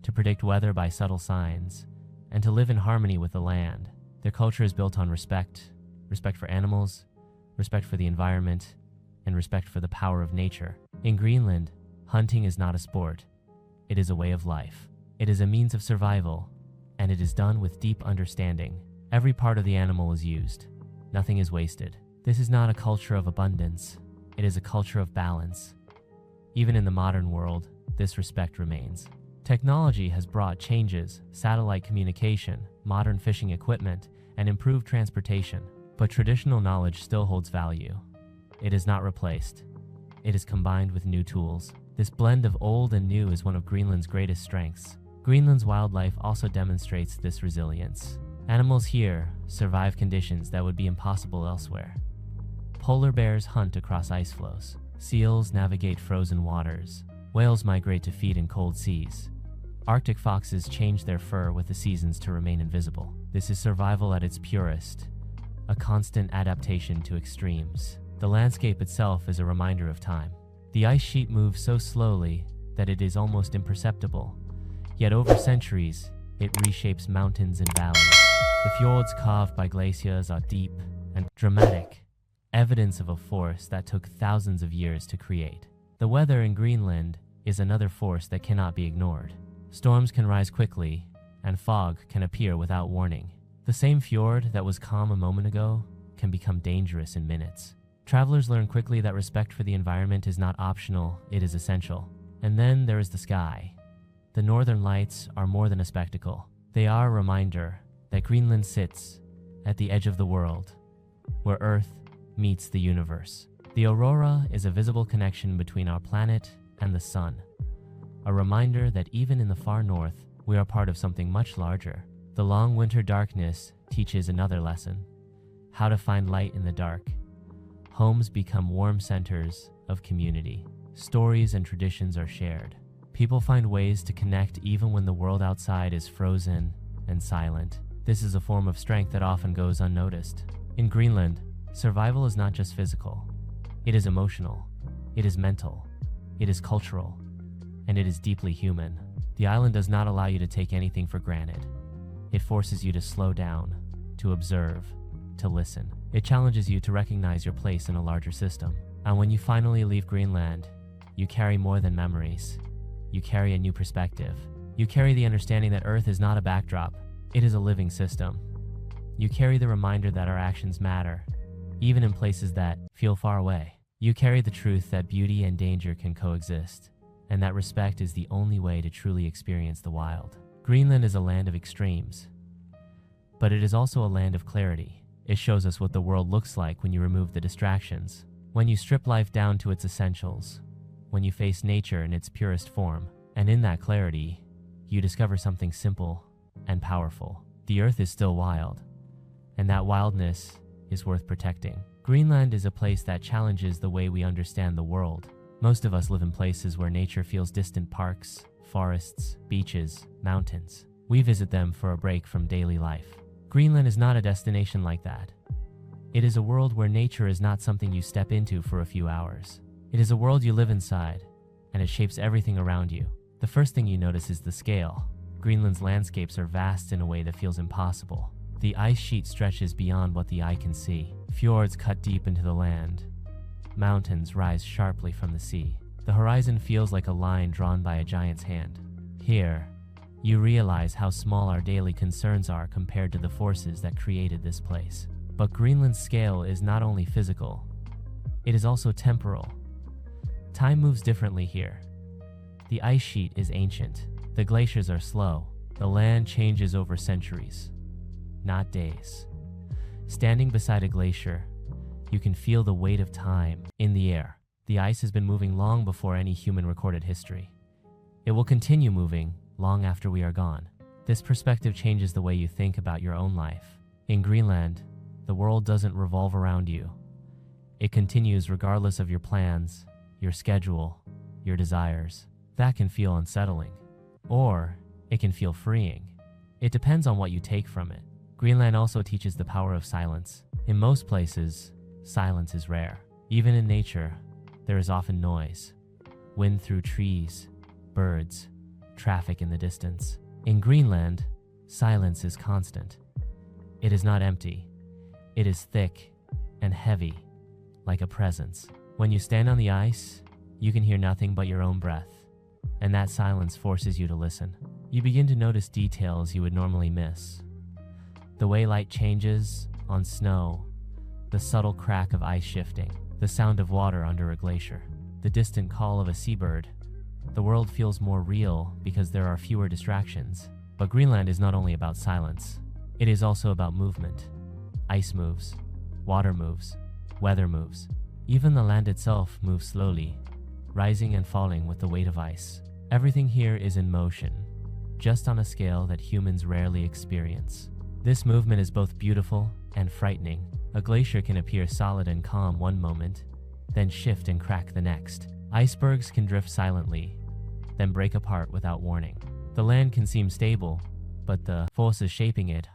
S1: to predict weather by subtle signs, and to live in harmony with the land. Their culture is built on respect for animals, respect for the environment, and respect for the power of nature. In Greenland, hunting is not a sport. It is a way of life. It is a means of survival, and it is done with deep understanding. Every part of the animal is used. Nothing is wasted. This is not a culture of abundance. It is a culture of balance. Even in the modern world, this respect remains. Technology has brought changes: satellite communication, modern fishing equipment, and improved transportation. But traditional knowledge still holds value. It is not replaced. It is combined with new tools. This blend of old and new is one of Greenland's greatest strengths. Greenland's wildlife also demonstrates this resilience. Animals here survive conditions that would be impossible elsewhere. Polar bears hunt across ice floes. Seals navigate frozen waters. Whales migrate to feed in cold seas. Arctic foxes change their fur with the seasons to remain invisible. This is survival at its purest, a constant adaptation to extremes. The landscape itself is a reminder of time. The ice sheet moves so slowly that it is almost imperceptible, yet over centuries, it reshapes mountains and valleys. The fjords carved by glaciers are deep and dramatic, evidence of a force that took thousands of years to create. The weather in Greenland is another force that cannot be ignored. Storms can rise quickly, and fog can appear without warning. The same fjord that was calm a moment ago can become dangerous in minutes. Travelers learn quickly that respect for the environment is not optional, it is essential. And then there is the sky. The northern lights are more than a spectacle. They are a reminder that Greenland sits at the edge of the world, where Earth meets the universe. The Aurora is a visible connection between our planet and the sun, a reminder that even in the far north, we are part of something much larger. The long winter darkness teaches another lesson: how to find light in the dark. Homes become warm centers of community. Stories and traditions are shared. People find ways to connect even when the world outside is frozen and silent. This is a form of strength that often goes unnoticed. In Greenland, survival is not just physical. It is emotional, it is mental, it is cultural, and it is deeply human. The island does not allow you to take anything for granted. It forces you to slow down, to observe, to listen. It challenges you to recognize your place in a larger system. And when you finally leave Greenland, you carry more than memories. You carry a new perspective. You carry the understanding that Earth is not a backdrop, it is a living system. You carry the reminder that our actions matter, even in places that feel far away. You carry the truth that beauty and danger can coexist, and that respect is the only way to truly experience the wild. Greenland is a land of extremes, but it is also a land of clarity. It shows us what the world looks like when you remove the distractions, when you strip life down to its essentials, when you face nature in its purest form. And in that clarity, you discover something simple and powerful. The Earth is still wild, and that wildness is worth protecting. Greenland is a place that challenges the way we understand the world. Most of us live in places where nature feels distant: parks, forests, beaches, mountains. We visit them for a break from daily life. Greenland is not a destination like that. It is a world where nature is not something you step into for a few hours. It is a world you live inside, and it shapes everything around you. The first thing you notice is the scale. Greenland's landscapes are vast in a way that feels impossible. The ice sheet stretches beyond what the eye can see. Fjords cut deep into the land. Mountains rise sharply from the sea. The horizon feels like a line drawn by a giant's hand. Here, you realize how small our daily concerns are compared to the forces that created this place. But Greenland's scale is not only physical, it is also temporal. Time moves differently here. The ice sheet is ancient. The glaciers are slow. The land changes over centuries, not days. Standing beside a glacier, you can feel the weight of time in the air. The ice has been moving long before any human recorded history. It will continue moving long after we are gone. This perspective changes the way you think about your own life. In Greenland, the world doesn't revolve around you. It continues regardless of your plans, your schedule, your desires. That can feel unsettling, or it can feel freeing. It depends on what you take from it. Greenland also teaches the power of silence. In most places, silence is rare. Even in nature, there is often noise. Wind through trees, birds, traffic in the distance. In Greenland, silence is constant. It is not empty. It is thick and heavy, like a presence. When you stand on the ice, you can hear nothing but your own breath, and that silence forces you to listen. You begin to notice details you would normally miss. The way light changes on snow, the subtle crack of ice shifting, the sound of water under a glacier, the distant call of a seabird. The world feels more real because there are fewer distractions. But Greenland is not only about silence. It is also about movement. Ice moves, water moves, weather moves. Even the land itself moves slowly, rising and falling with the weight of ice. Everything here is in motion, just on a scale that humans rarely experience. This movement is both beautiful and frightening. A glacier can appear solid and calm one moment, then shift and crack the next. Icebergs can drift silently, then break apart without warning. The land can seem stable, but the forces shaping it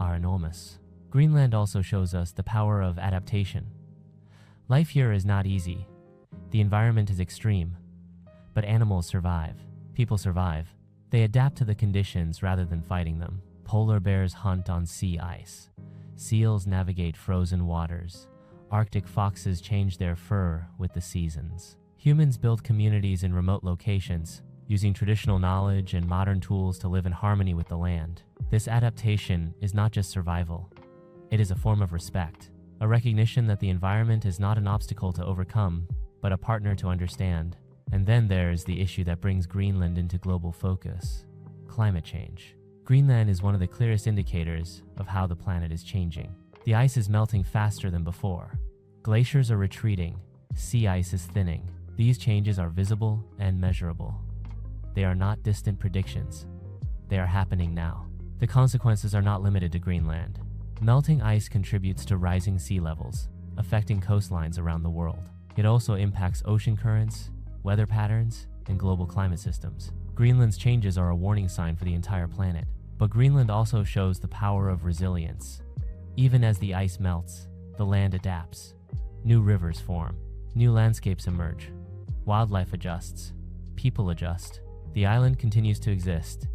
S1: are enormous. Greenland also shows us the power of adaptation. Life here is not easy. The environment is extreme, but animals survive. People survive. They adapt to the conditions rather than fighting them. Polar bears hunt on sea ice. Seals navigate frozen waters. Arctic foxes change their fur with the seasons. Humans build communities in remote locations, using traditional knowledge and modern tools to live in harmony with the land. This adaptation is not just survival, it is a form of respect, a recognition that the environment is not an obstacle to overcome, but a partner to understand. And then there's the issue that brings Greenland into global focus: climate change. Greenland is one of the clearest indicators of how the planet is changing. The ice is melting faster than before. Glaciers are retreating. Sea ice is thinning. These changes are visible and measurable. They are not distant predictions. They are happening now. The consequences are not limited to Greenland. Melting ice contributes to rising sea levels, affecting coastlines around the world. It also impacts ocean currents, weather patterns, and global climate systems. Greenland's changes are a warning sign for the entire planet. But Greenland also shows the power of resilience. Even as the ice melts, the land adapts. New rivers form. New landscapes emerge. Wildlife adjusts. People adjust. The island continues to exist,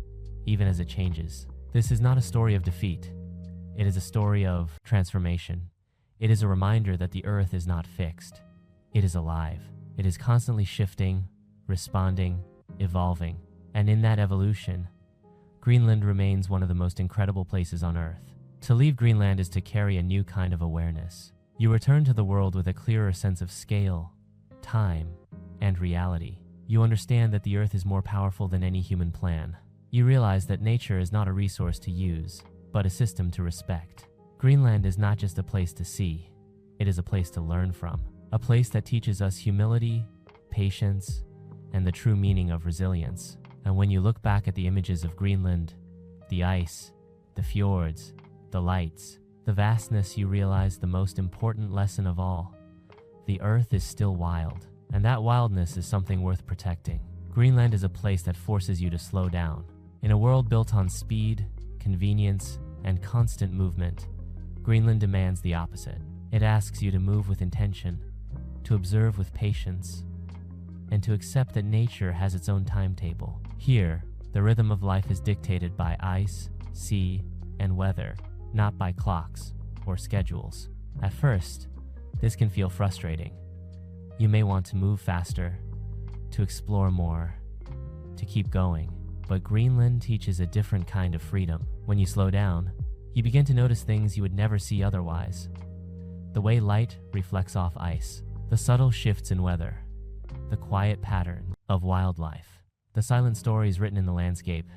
S1: even as it changes. This is not a story of defeat. It is a story of transformation. It is a reminder that the Earth is not fixed. It is alive. It is constantly shifting, responding, evolving. And in that evolution, Greenland remains one of the most incredible places on Earth. To leave Greenland is to carry a new kind of awareness. You return to the world with a clearer sense of scale, time, and reality. You understand that the Earth is more powerful than any human plan. You realize that nature is not a resource to use, but a system to respect. Greenland is not just a place to see. It is a place to learn from. A place that teaches us humility, patience, and the true meaning of resilience. And when you look back at the images of Greenland, the ice, the fjords, the lights, the vastness, you realize the most important lesson of all. The Earth is still wild, and that wildness is something worth protecting. Greenland is a place that forces you to slow down. In a world built on speed, convenience, and constant movement, Greenland demands the opposite. It asks you to move with intention, to observe with patience, and to accept that nature has its own timetable. Here, the rhythm of life is dictated by ice, sea, and weather, not by clocks or schedules. At first, this can feel frustrating. You may want to move faster, to explore more, to keep going. But Greenland teaches a different kind of freedom. When you slow down, you begin to notice things you would never see otherwise. The way light reflects off ice, the subtle shifts in weather, the quiet pattern of wildlife, the silent stories written in the landscape.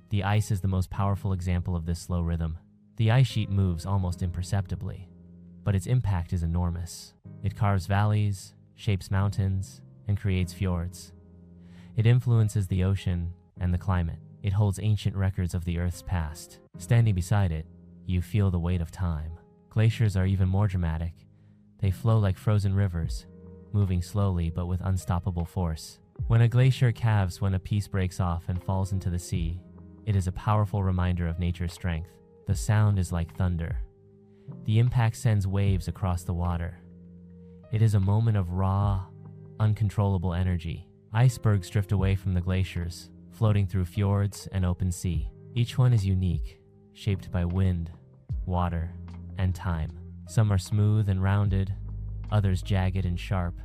S1: The ice is the most powerful example of this slow rhythm. The ice sheet moves almost imperceptibly, but its impact is enormous. It carves valleys, shapes mountains, and creates fjords. It influences the ocean and the climate. It holds ancient records of the Earth's past. Standing beside it, you feel the weight of time. Glaciers are even more dramatic. They flow like frozen rivers, moving slowly but with unstoppable force. When a glacier calves when a piece breaks off and falls into the sea, it is a powerful reminder of nature's strength. The sound is like thunder. The impact sends waves across the water. It is a moment of raw, uncontrollable energy. Icebergs drift away from the glaciers, floating through fjords and open sea. Each one is unique, shaped by wind, water, and time. Some are smooth and rounded, others jagged and sharp.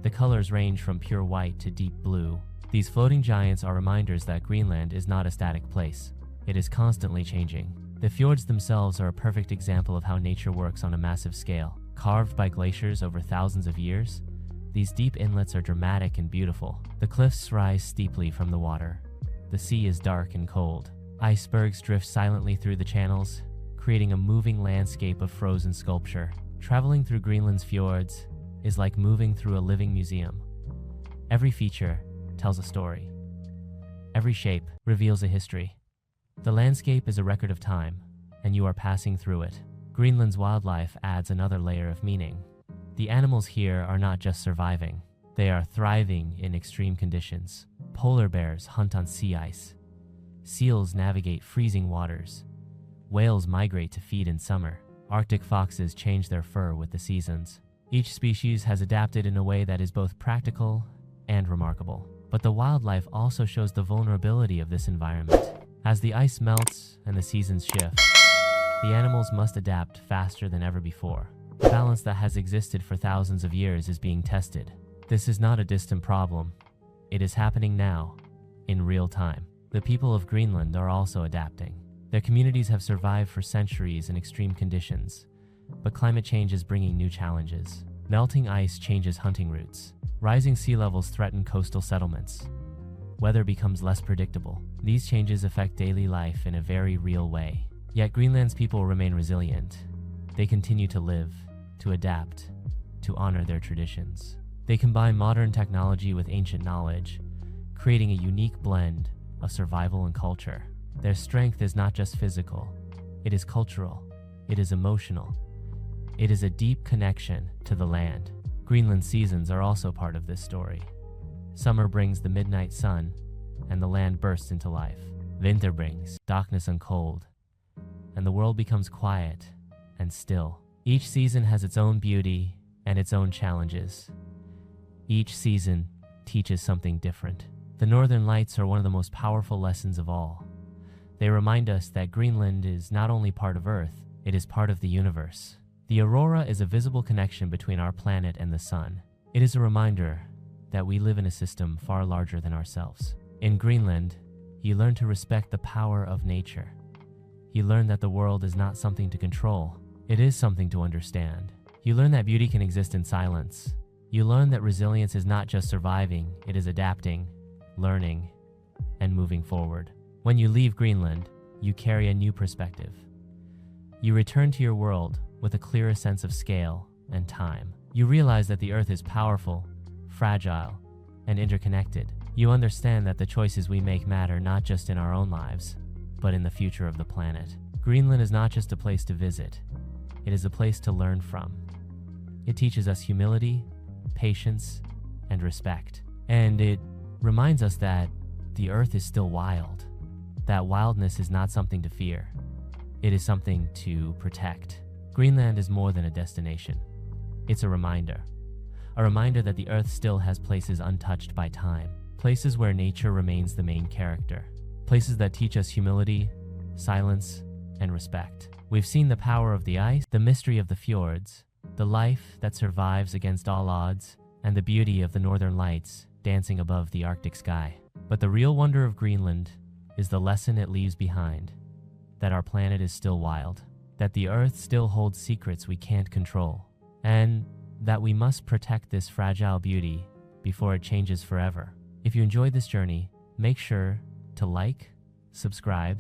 S1: The colors range from pure white to deep blue. These floating giants are reminders that Greenland is not a static place. It is constantly changing. The fjords themselves are a perfect example of how nature works on a massive scale. Carved by glaciers over thousands of years, these deep inlets are dramatic and beautiful. The cliffs rise steeply from the water. The sea is dark and cold. Icebergs drift silently through the channels, creating a moving landscape of frozen sculpture. Traveling through Greenland's fjords is like moving through a living museum. Every feature tells a story. Every shape reveals a history. The landscape is a record of time, and you are passing through it. Greenland's wildlife adds another layer of meaning. The animals here are not just surviving. They are thriving in extreme conditions. Polar bears hunt on sea ice. Seals navigate freezing waters. Whales migrate to feed in summer. Arctic foxes change their fur with the seasons. Each species has adapted in a way that is both practical and remarkable. But the wildlife also shows the vulnerability of this environment. As the ice melts and the seasons shift, the animals must adapt faster than ever before. The balance that has existed for thousands of years is being tested. This is not a distant problem. It is happening now, in real time. The people of Greenland are also adapting. Their communities have survived for centuries in extreme conditions, but climate change is bringing new challenges. Melting ice changes hunting routes. Rising sea levels threaten coastal settlements. Weather becomes less predictable. These changes affect daily life in a very real way. Yet Greenland's people remain resilient. They continue to live, to adapt, to honor their traditions. They combine modern technology with ancient knowledge, creating a unique blend of survival and culture. Their strength is not just physical, it is cultural, it is emotional, it is a deep connection to the land. Greenland seasons are also part of this story. Summer brings the midnight sun, and the land bursts into life. Winter brings darkness and cold, and the world becomes quiet and still. Each season has its own beauty and its own challenges. Each season teaches something different. The Northern Lights are one of the most powerful lessons of all. They remind us that Greenland is not only part of Earth, it is part of the universe. The Aurora is a visible connection between our planet and the sun. It is a reminder that we live in a system far larger than ourselves. In Greenland, you learn to respect the power of nature. You learn that the world is not something to control, it is something to understand. You learn that beauty can exist in silence. You learn that resilience is not just surviving, it is adapting, learning, and moving forward. When you leave Greenland, you carry a new perspective. You return to your world with a clearer sense of scale and time. You realize that the Earth is powerful, fragile, and interconnected. You understand that the choices we make matter not just in our own lives, but in the future of the planet. Greenland is not just a place to visit, it is a place to learn from. It teaches us humility, patience, and respect. And it reminds us that the Earth is still wild. That wildness is not something to fear. It is something to protect. Greenland is more than a destination. It's a reminder that the Earth still has places untouched by time, places where nature remains the main character, places that teach us humility, silence, and respect. We've seen the power of the ice, the mystery of the fjords, the life that survives against all odds, and the beauty of the Northern Lights dancing above the Arctic sky. But the real wonder of Greenland is the lesson it leaves behind, that our planet is still wild, that the Earth still holds secrets we can't control, and that we must protect this fragile beauty before it changes forever. If you enjoyed this journey, make sure to like, subscribe,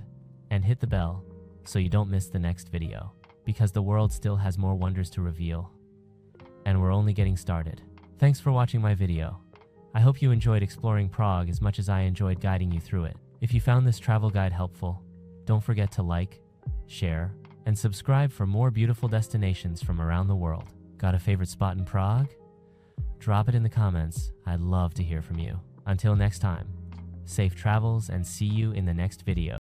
S1: and hit the bell so you don't miss the next video, because the world still has more wonders to reveal, and we're only getting started. Thanks for watching my video. I hope you enjoyed exploring Prague as much as I enjoyed guiding you through it. If you found this travel guide helpful, don't forget to like, share, and subscribe for more beautiful destinations from around the world. Got a favorite spot in Prague? Drop it in the comments. I'd love to hear from you. Until next time, safe travels and see you in the next video.